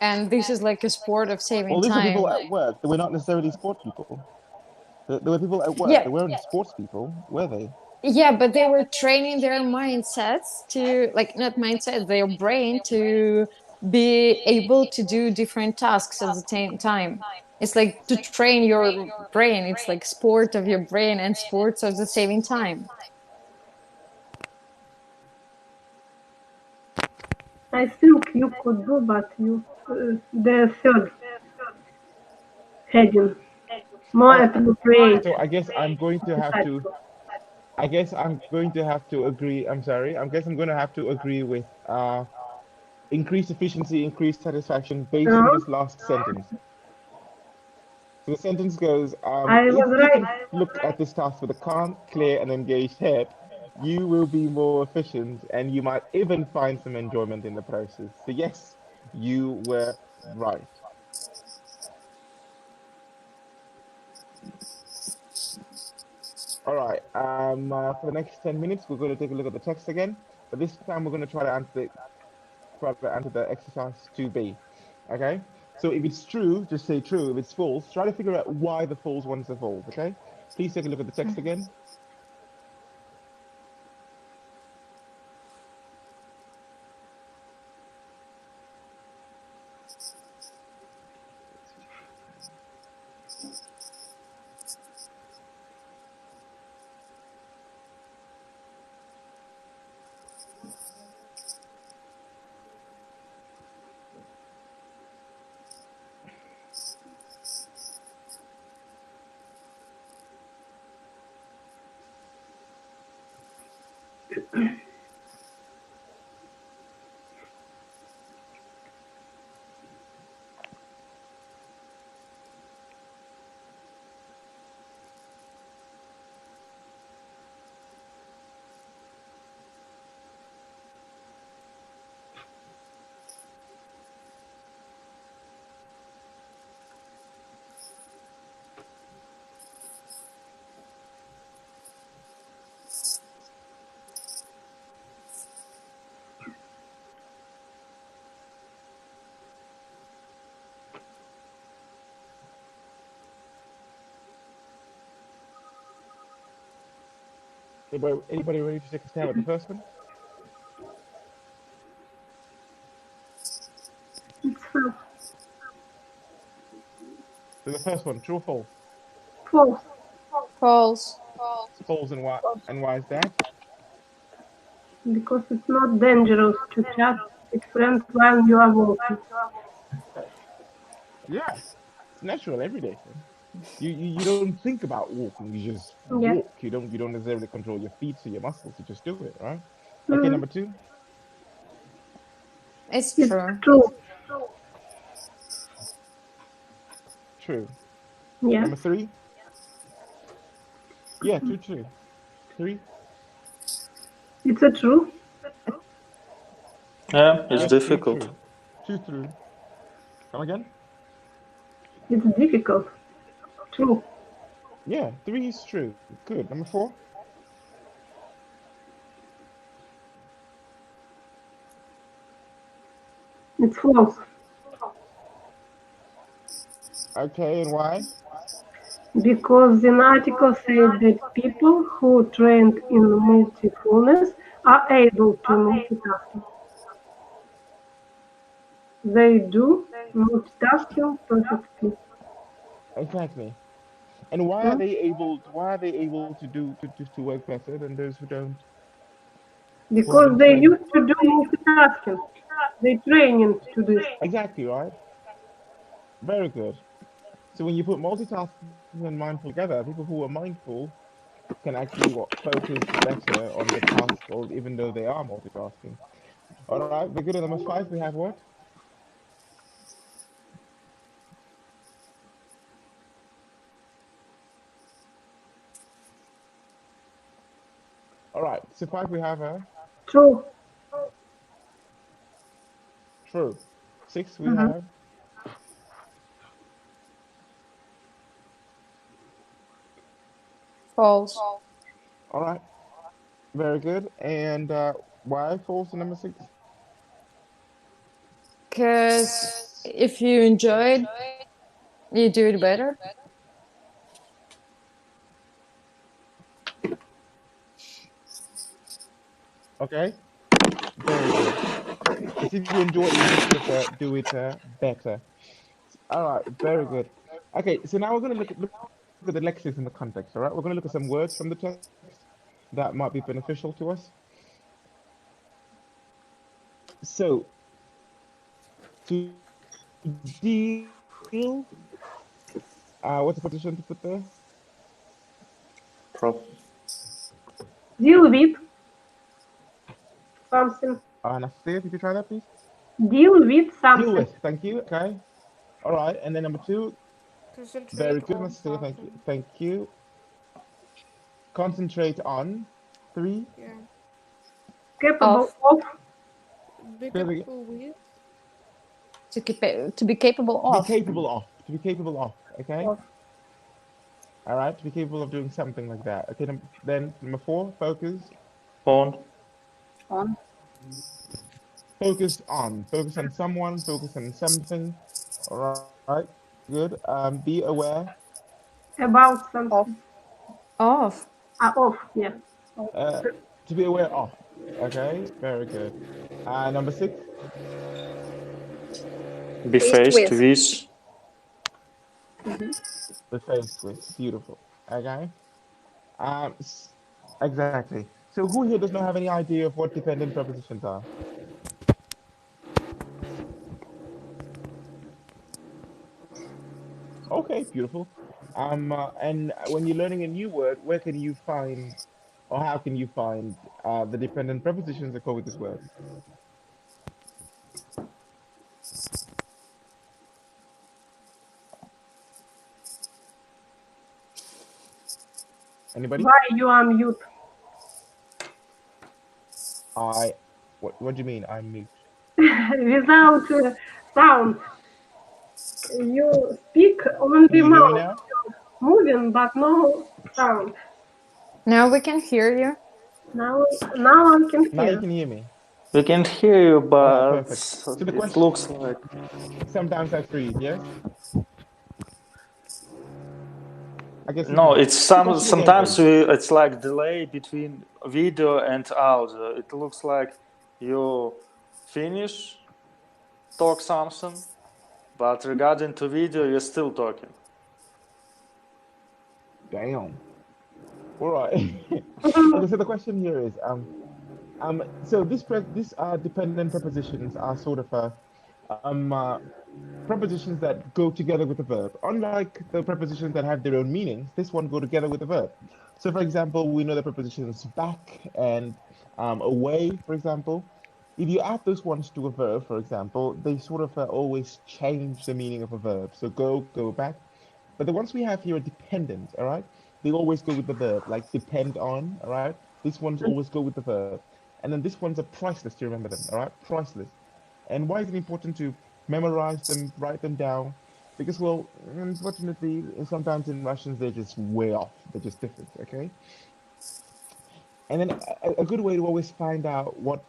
and this is like a sport of saving Well, these were people time. at work. They were not necessarily sport people. There were people at work. Yeah, They weren't sports people, were they? yeah, but they were training their mindsets to, like, not mindset, their brain to be able to do different tasks at the same time. It's like to train your brain. It's like sport of your brain and sports of the saving time. I think you could do, but you the third heading more appropriate. So I guess I'm going to have to. I guess I'm going to have to agree. I'm sorry. I guess I'm going to have to agree with increased efficiency, increased satisfaction based on this last sentence. So the sentence goes, I if was you can right. look at this task with a calm, clear, and engaged head, you will be more efficient and you might even find some enjoyment in the process. So yes, you were right. All right. For the next 10 minutes, we're going to take a look at the text again, but this time we're going to try to answer the exercise 2B. Okay? So if it's true, just say true. If it's false, try to figure out why the false one's are false. Okay? Please take a look at the text again. Anybody ready to take a stab at the first one? It's false. So the first one, true or false? False. False. It's false, and why is that? Because it's not dangerous to chat with friends while you are walking. Yeah, it's natural everyday thing. You don't think about walking. You just Yeah. walk. You don't necessarily control your feet or your muscles. You just do it, right? Okay, Mm. number two. It's It's true. true. True. Yeah. Number three. Yeah, true. Three. It's a true. Yeah, it's Yes, three difficult. true. Two true. Come again? It's difficult. True. Yeah, three is true. Good. Number four. It's false. Okay, and why? Because the article said that people who trained in multifulness are able to multitasking. They do multitasking perfectly. Exactly. And why are Hmm? they able? Why are they able to to work better than those who Because haven't they trained? used to do multitasking. They training to this. Exactly right. Very good. So when you put multitasking and mindful together, people who are mindful can actually focus better on the task, or even though they are multitasking. All right, we're good at number five. We have what? All right, so five we have True. true. Six we Mhm. have False. all right, very good. And why false to number six? Because if you enjoy it, you do it better. Okay, very good. Because if you enjoy it, you just sort of do it better. All right, very good. Okay, so now we're going to look at the lexics in the context. All right, we're going to look at some words from the text that might be beneficial to us. So to deal, what's the position to put there? Pro- Deal with something. Anastasia, if you try that, please. Deal with Deal something. with. Thank you. Okay. All right, and then number two. Very Concentrate good, on Anastasia. Thank you. something. Thank you. Concentrate on. Three. Yeah. Capable Of. of. Be Say it again. capable with. To be capable To be of. capable of. To be capable of. Okay. Of. All right. To be capable of doing something like that. Okay. Then number four. Focus. on. On. Focus on. Focus on someone. Focus on something. All right. Good. Be aware. About Of. something. Of. Of. Yeah. Uh, to be aware of. Okay. Very good. Number six. Be Faced faced with. with. Be faced with. Beautiful. Okay. Exactly. So who here does not have any idea of what dependent prepositions are? Okay, beautiful. And when you're learning a new word, where can you find, or how can you find the dependent prepositions that go with this word? Anybody? Why you are mute? I, what do you mean? I'm mute. Without sound. You speak Can only you hear me mouth now? moving, but no sound. Now we can hear you. Now, now I can Now you hear. can hear me. We can hear you, All right, but perfect. So the it question, looks like sometimes I freeze, yes? I guess you no. can. It's So the question again sometimes is, it's like delay between video and audio. It looks like you finish talk something, but regarding to video, you're still talking. damn. All right. Okay, so the question here is, so this dependent prepositions are sort of um, uh, prepositions that go together with the verb. Unlike the prepositions that have their own meanings, this one go together with the verb. So, for example, we know the prepositions back and away, for example. If you add those ones to a verb, for example, they sort of always change the meaning of a verb. So go back. But the ones we have here are dependent, all right? They always go with the verb, like depend on, all right? These ones always go with the verb. And then these ones are priceless to remember them, all right? Priceless. And why is it important to memorize them, write them down? Because, well, unfortunately, sometimes in Russians, they're just way off. They're just different, okay? And then a good way to always find out what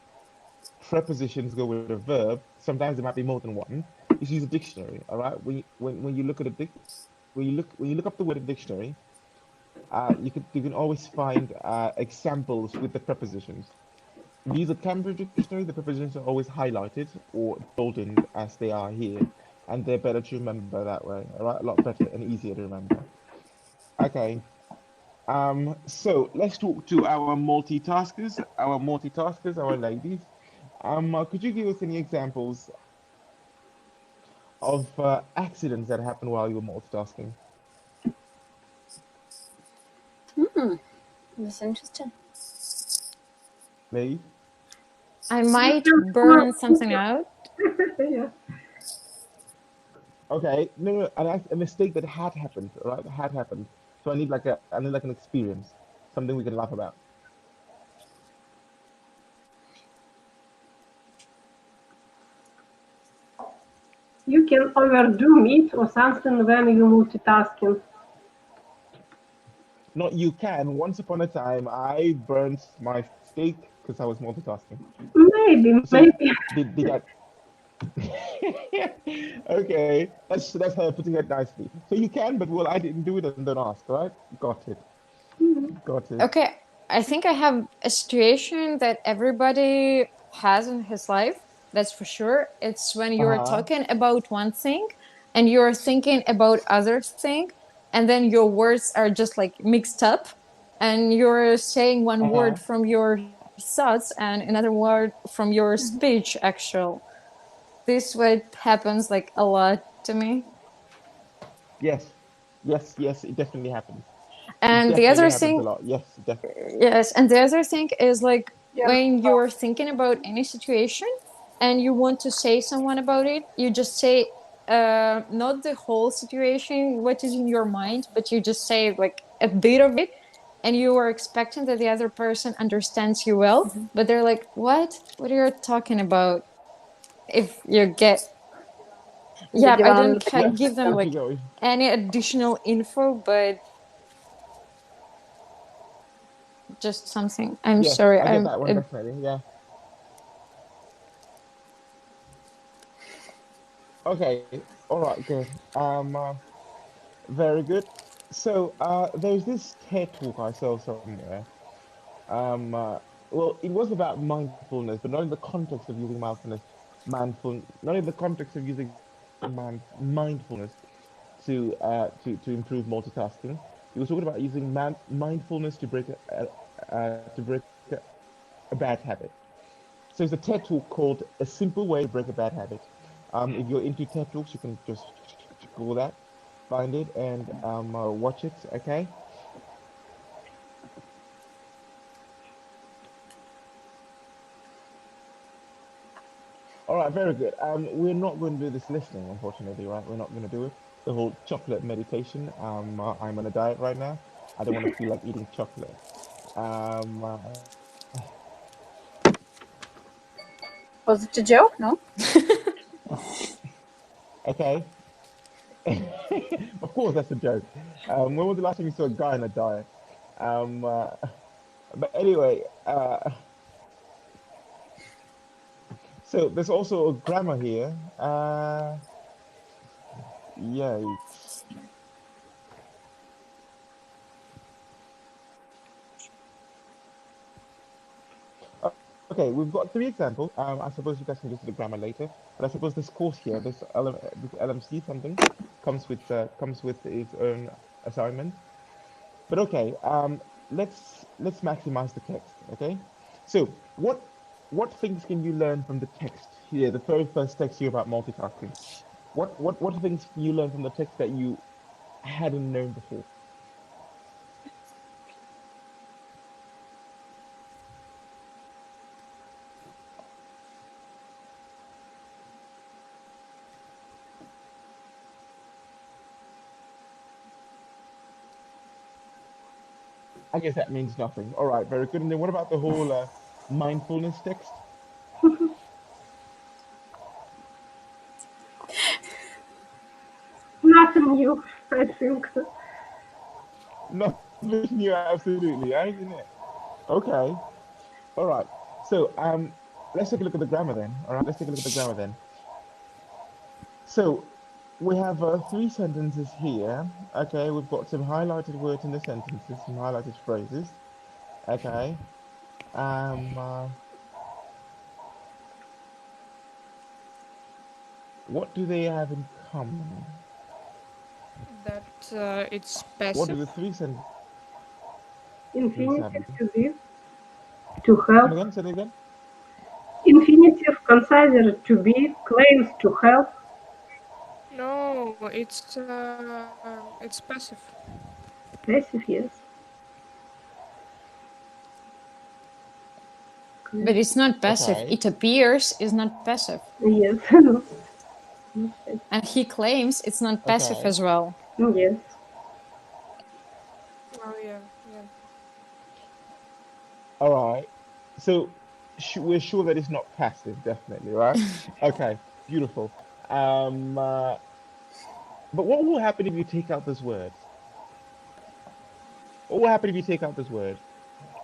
prepositions go with a verb, sometimes there might be more than one, is use a dictionary, all right? When you look at a when you look up the word in the dictionary, you can always find examples with the prepositions. If you use a Cambridge dictionary, the prepositions are always highlighted or boldened as they are here, and they're better to remember that way. All right, a lot better and easier to remember. Okay. So let's talk to our ladies. Could you give us any examples of accidents that happen while you're multitasking? That's interesting. Maybe. I might burn something out. Yeah. Okay, no, a mistake that had happened, right? Had happened. So I need like an experience, something we can laugh about. You can overdo it or something when you multitasking. Not you can. Once upon a time, I burnt my steak because I was multitasking. Maybe, So maybe. did I? Okay, that's her putting it nicely. So you can, but well, I didn't do it and don't ask, right? Got it. Got it. Okay, I think I have a situation that everybody has in his life. That's for sure. It's when you're Uh-huh. talking about one thing and you're thinking about other thing, and then your words are just like mixed up, and you're saying one Uh-huh. word from your thoughts and another word from your speech. Actual. This what happens like a lot to me. Yes. Yes, yes, it definitely happens. It And the definitely other happens a thing, lot. Yes, definitely. yes, and the other thing is like Yeah. when you're thinking about any situation and you want to say someone about it, you just say not the whole situation, what is in your mind, but you just say like a bit of it, and you are expecting that the other person understands you well, but they're like, what are you talking about? If you get, They yeah, I don't don't understand. Yes, give them if Yeah. you like go. any additional info, but just something. I'm Yes, sorry, I get I'm that one definitely. Yeah. Okay. All right, good. Very good. So, there's this TED talk I saw somewhere. Um, uh, well, it was about mindfulness, but not in the context of using not in the context of using mindfulness to improve multitasking. He was talking about using mindfulness to break a bad habit. So it's a TED talk called "A Simple Way to Break a Bad Habit." If you're into TED talks, you can just Google that, find it, and watch it. Okay. All right, very good. We're not going to do this listening, unfortunately, right? We're not going to do it. The whole chocolate meditation. I'm on a diet right now. I don't want to feel like eating chocolate. Um, uh, Was it a joke? No. okay. Of course, that's a joke. When was the last time you saw a guy on a diet? Um, uh, but anyway, so there's also a grammar here. Yikes. Okay, we've got three examples. I suppose you guys can just do the grammar later. But I suppose this course here, this LMC something, comes with its own assignment. But okay, let's maximize the text. Okay, so what things can you learn from the text here? The very first text here about multitasking. What things can you learn from the text that you hadn't known before? I guess that means nothing. All right, very good. And then what about the whole mindfulness text? Nothing new, I think. Nothing new, absolutely, isn't it? Okay. All right. So let's take a look at the grammar then. All right, let's take a look at the grammar then. So we have three sentences here. Okay, we've got some highlighted words in the sentences, some highlighted phrases. Okay. Um, uh, what do they have in common? That it's What do passive. the three sentences have in Infinitive common? to be, to Come help. again? Say it again. Infinitive considered to be claims to help. No, it's passive. Passive, yes. But it's not passive. Okay. It appears is not passive. Yes. And he claims it's not passive Okay. as well. Yes. Oh yeah, yeah. All right. So we're sure that it's not passive, definitely, right? Okay. Beautiful. But what will happen if you take out this word? What will happen if you take out this word?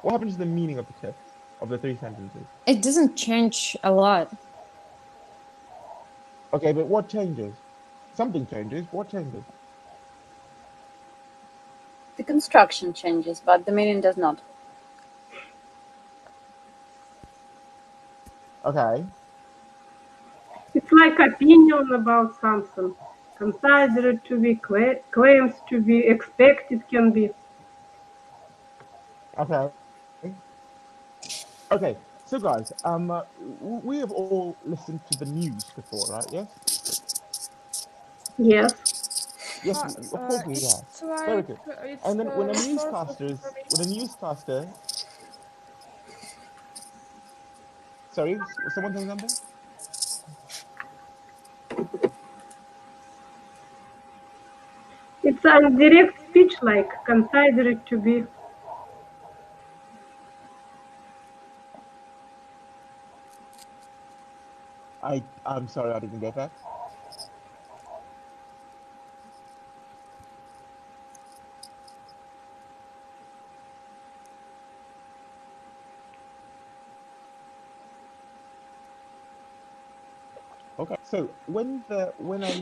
What happens to the meaning of the text of the three sentences? It doesn't change a lot. Okay, but what changes? Something changes. What changes? The construction changes, but the meaning does not. Okay. It's like opinion about something. Considered to be, claims to be, expected can be. Okay. Okay. So guys, we have all listened to the news before, right? Yes. Yes. Yes, of course we have. It's Very like good. it's And then a source of when a information. newscaster, sorry, was someone saying something? It's a direct speech like considered to be. I'm sorry, I didn't get that. Okay, so when a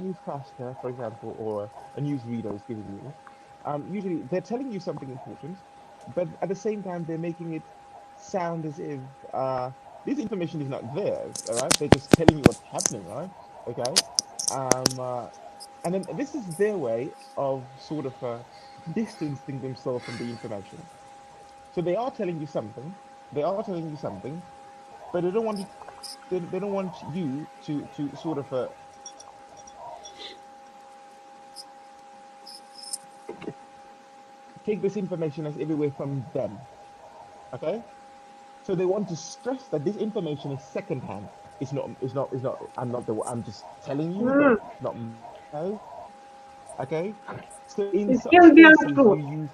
newscaster, for example, or a news reader is giving you, usually they're telling you something important, but at the same time they're making it sound as if this information is not theirs. All right, they're just telling you what's happening, right? Okay, um, uh, and then this is their way of sort of distancing themselves from the information. So they are telling you something. They are telling you something, but they don't want you to sort of take this information as everywhere from them. Okay, so they want to stress that this information is secondhand. It's not. I'm not the. I'm just telling you, but Mm. it's not. Okay, okay. So in It such can be cases, you untrue. use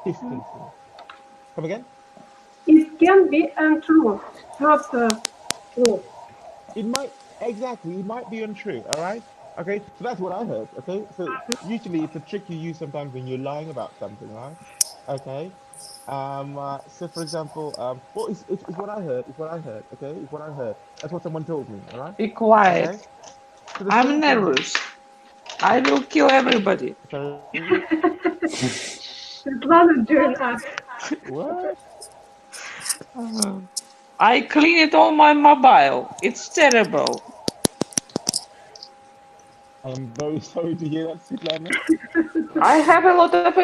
distancing. Come again? It can be untrue. It's not true. It might exactly. It might be untrue. All right. Okay. So that's what I heard. Okay. So usually it's a trick you use sometimes when you're lying about something, right? Okay. So for example, well, it's what I heard. It's what I heard. Okay. It's what I heard. That's what someone told me. All right. Be quiet. Okay. So the I'm same thing. nervous. I will kill everybody. Sorry. Svetlana join us. What? I clean it on my mobile. It's terrible. I am very sorry to hear that, Svetlana. I have a lot of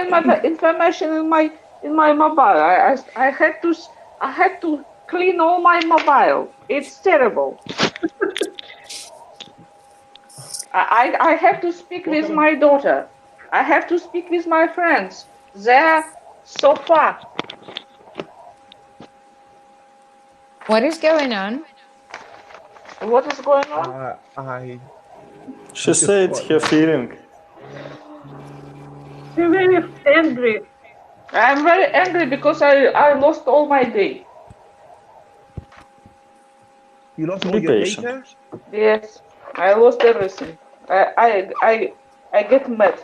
information in my mobile. I had to clean all my mobile. It's terrible. I have to speak What with kind of my daughter. I have to speak with my friends. They're so far. What is going on? What is going on? She I just said got her mad. feeling. She's very angry. I'm very angry because I lost all my day. You lost all Be your patient. data? Yes, I lost everything. I get mad.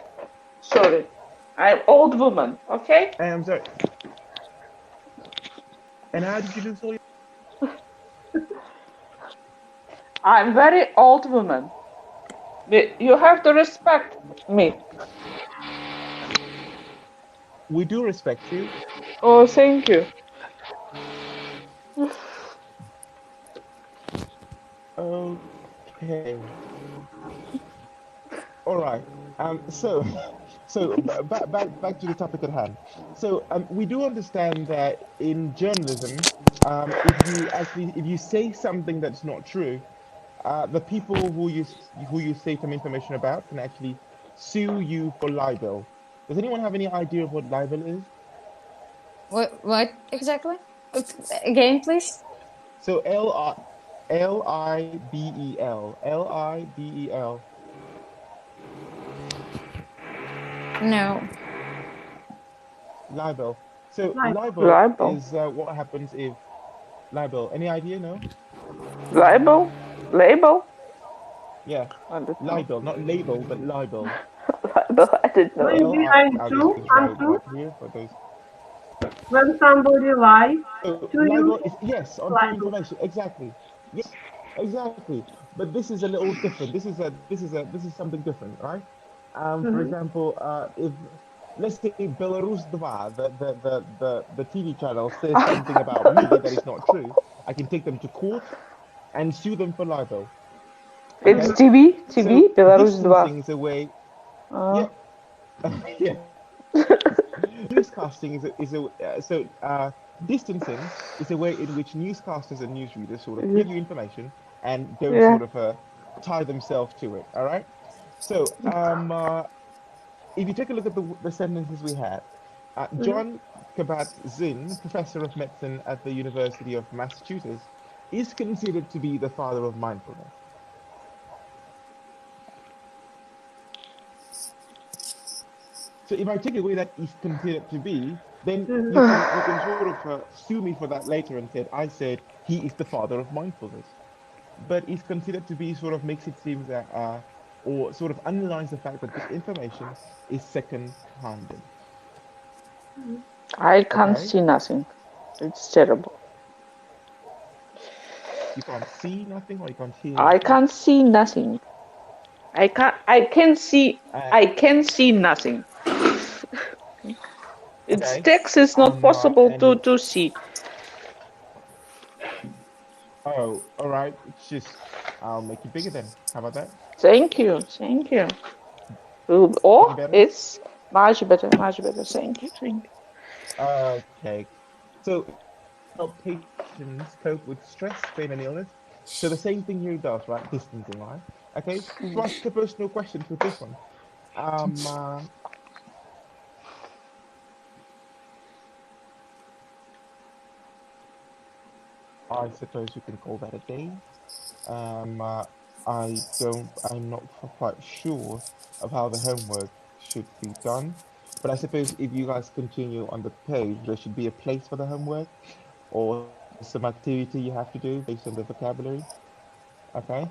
Sorry. I'm old woman, okay? I'm sorry. And how did you lose all your? I'm very old woman. You have to respect me. We do respect you. Oh, thank you. Okay. All right. So, back to the topic at hand. So, we do understand that in journalism, if you say something that's not true, the people who you say some information about can actually sue you for libel. Does anyone have any idea of what libel is? What exactly? Again, please. So Libel, Libel. No. Libel. So Like libel Libel. is what happens if libel. Any idea? No. Libel? Label? Yeah, I don't know. libel, not label, but libel. Libel, I don't know. L maybe I. I I'll just do write it something up here for those. when somebody lies So to libel you. is yes, untrue Libel. information. Exactly. Yes, exactly. But this is a little different. This is something different, right? For Mhm. example, if let's say Belarus 2, the TV channel says something about me that is not true, I can take them to court and sue them for libel. It's Okay? Mhm. TV, So Belarus 2. distancing is a way. Uh, Yeah, yeah. Newscasting distancing is a way in which newscasters and newsreaders sort of give you information and don't yeah. sort of tie themselves to it. All right. So if you take a look at the sentences we had, Mhm. John Kabat-Zinn, professor of medicine at the University of Massachusetts, is considered to be the father of mindfulness. So if I take away that is considered to be, then Mhm. you can sort of sue me for that later and said I said he is the father of mindfulness. But is considered to be sort of makes it seem that or sort of underlines the fact that this information is second-handed. I can't Okay, see nothing. It's terrible. you can't see nothing or you can't hear I nothing. can't see nothing. Uh, I can see nothing. Its okay, text is not possible and to see. oh, all right. It's just I'll make it bigger then. How about that? Thank you, thank you. Any Oh, better? it's much better, much better. Thank you, thank you. Okay. So it says help patients cope with stress, pain, and illness. So the same thing here does, right? Distancing, right? Okay. So I suppose no questions with this one. Um, uh, I suppose we can call that a day. Um, uh, I'm not quite sure of how the homework should be done, but I suppose if you guys continue on the page, there should be a place for the homework or some activity you have to do based on the vocabulary. Okay.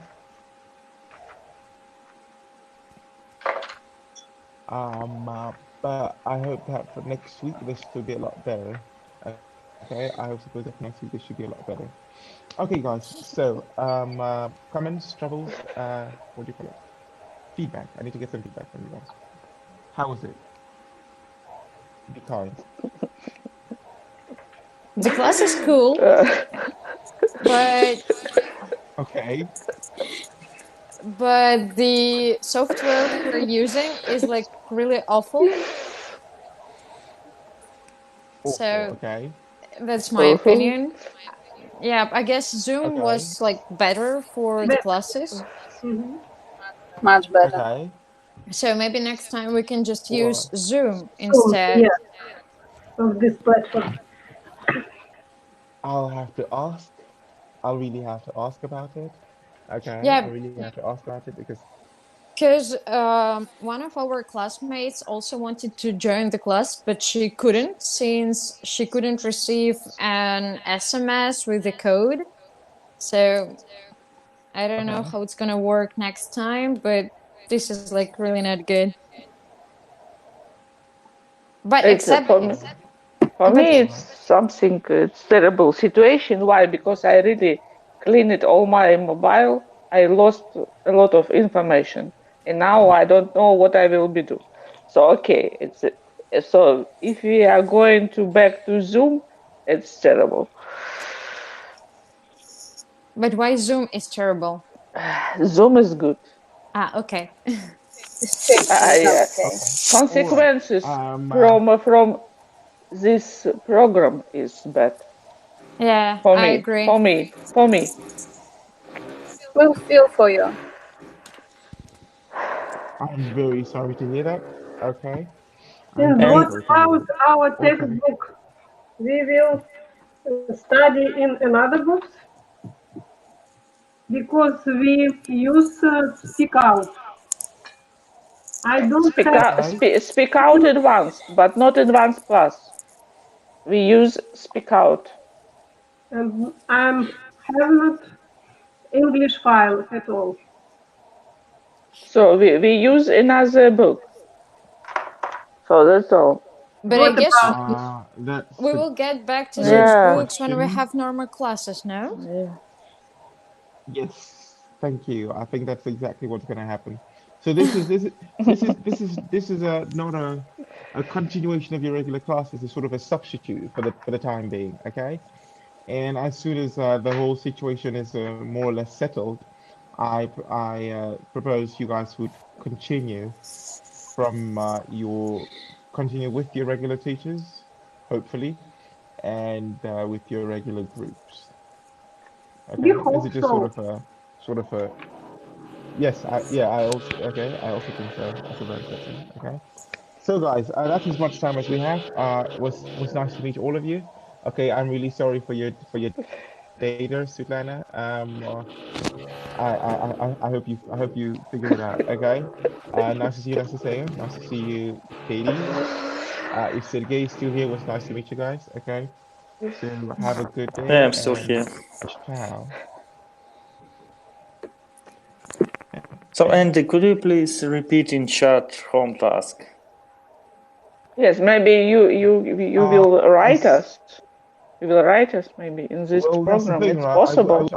But I hope that for next week this will be a lot better. Okay, I hope suppose that for next week this should be a lot better. Okay, guys. So, comments, troubles, what do you call it? Feedback. I need to get some feedback from you guys. How was it? Be kind. The class is cool, but Okay. the software we're using is like really awful. Awful. So Okay. that's my Uh-huh. opinion. Yeah, I guess Zoom Okay. was like better for the But, classes. mhm. Much better. Okay. So maybe next time we can just use Well, Zoom So, instead. yeah, of this platform. I'll have to ask. I'll really have to ask about it. Okay. I Yeah, really have to ask about it because because one of our classmates also wanted to join the class, but she couldn't since she couldn't receive an SMS with the code. So I don't know okay. how it's gonna work next time, but this is like really not good. But It's except, for but me, All it's right. something. It's terrible situation. Why? Because I really cleaned all my mobile. I lost a lot of information, and now I don't know what I will be do. So okay, it's so if we are going to back to Zoom, it's terrible. why Zoom is terrible? Zoom is good. Ah, okay. Speaking is not Yeah. okay. Okay. All right. Consequences from this program is bad Yeah, for I me. agree. For me. For me. We'll feel for you. I'm very sorry to hear that. Okay. I'm And very what sorry to hear about that. our Okay. textbook? We will study in another books because we use speak out. I don't Speak have. out, speak out advanced, but not advanced plus. We use speak out. And I have not English file at all. So we use another book. So that's all. But What I guess about That's we a will get back to great such Yeah. books when we question. have normal classes, no? Yeah. Yes, thank you. I think that's exactly what's going to happen. So this is not a continuation of your regular classes. It's sort of a substitute for the time being. Okay. And as soon as the whole situation is more or less settled, I propose you guys would continue from continue with your regular teachers, hopefully, and with your regular groups. we Okay, this hope is just so? sort of a yes. I also okay. I also think so. That's a very good thing. Okay. So guys, that's as much time as we have. Was nice to meet all of you. Okay, I'm really sorry for your data, Svetlana. I hope you figured it out. Okay. Nice to see you, Anastasia. Nice to see you, Katie. If Sergey is still here, it was nice to meet you guys. Okay. So have a good Yeah, day I'm still and here. ciao. So Andy, could you please repeat in chat home task? Yes, maybe you will write Yes. us. You will write us maybe in this Well, that's the program. thing, It's right? possible.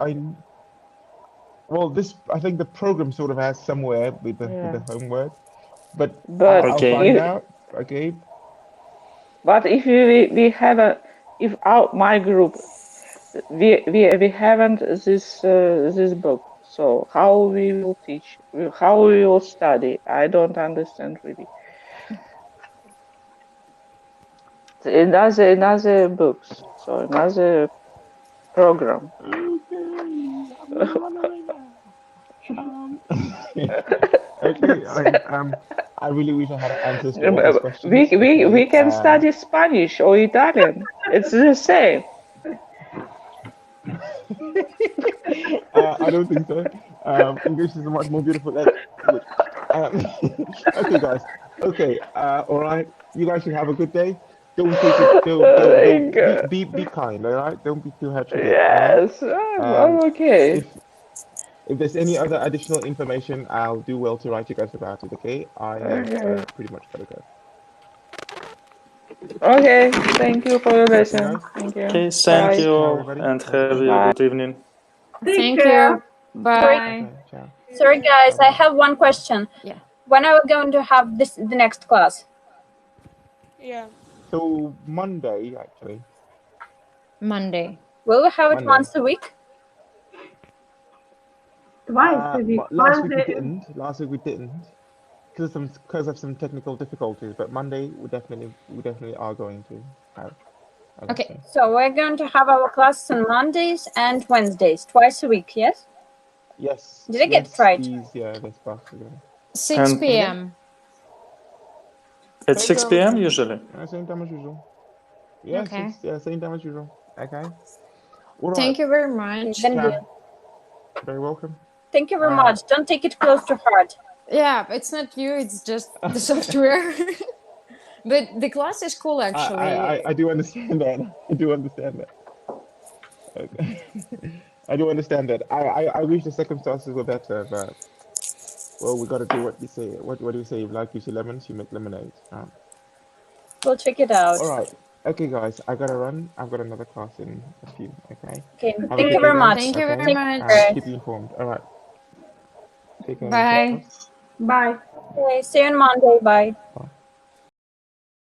Well, this I think the program sort of has somewhere with the Yeah. homework, but But I'll Okay. find out. Okay. but if we have a if our my group we haven't this book, so how we will teach, how we will study? I don't understand really. Another books, so another program. Okay, I'm gonna run away now. Okay, I really wish I had answers to all these questions. Okay, We can study Spanish or Italian. It's the same. I don't think so. English is a much more beautiful language. Okay, guys. Okay, all right. You guys should have a good day. Don't take it. Oh my Don't God. be kind. All right. Don't be too hard to get. All right. Yes, I'm Um, okay. if there's any other additional information, I'll do well to write you guys about it. Okay. I have Okay. pretty much gotta go. Okay. Thank you for your Okay, lesson. guys. Thank you. Okay, thank Bye. you Ciao, all everybody. and Have a good have day. a Bye. good evening. Take Thank care. you. Sorry, Bye. Okay. Ciao. sorry guys, Bye I bye. have one question. Yeah. When are we going to have the next class? Yeah. So Monday, actually. Monday. Will we have it Monday. once a week? Twice a week. Last week we didn't. Last week we didn't because of some technical difficulties. But Monday we definitely are going to have a Okay. lesson. So we're going to have our classes on Mondays and Wednesdays, twice a week, yes? Yes. Did I get it Yes, right? please. Yeah, that's possible. 6 And p.m. at Same 6 time. p.m. usually. Same time as usual. Yeah, Okay. same time as usual. Okay. All right. Thank you very much. Then Ciao. deal. Very welcome. Thank you very All right. much. Don't take it close to heart. Yeah, it's not you, it's just the software. But the class is cool actually. I do understand that. I do understand that. Okay. I do understand that. I wish the circumstances were better, but well, we got to do what we say. What do we say? If life gives you lemons, you make lemonade. We'll check it out. All right. Okay, guys, I gotta run. I've got another class in a few. Okay. Okay, Have a thank good you day, very guys. much. Thank you Okay. very Take much. care. Keep you informed. All right. Take care of Bye. yourselves. Bye. Okay, see you on Monday. Bye. Bye.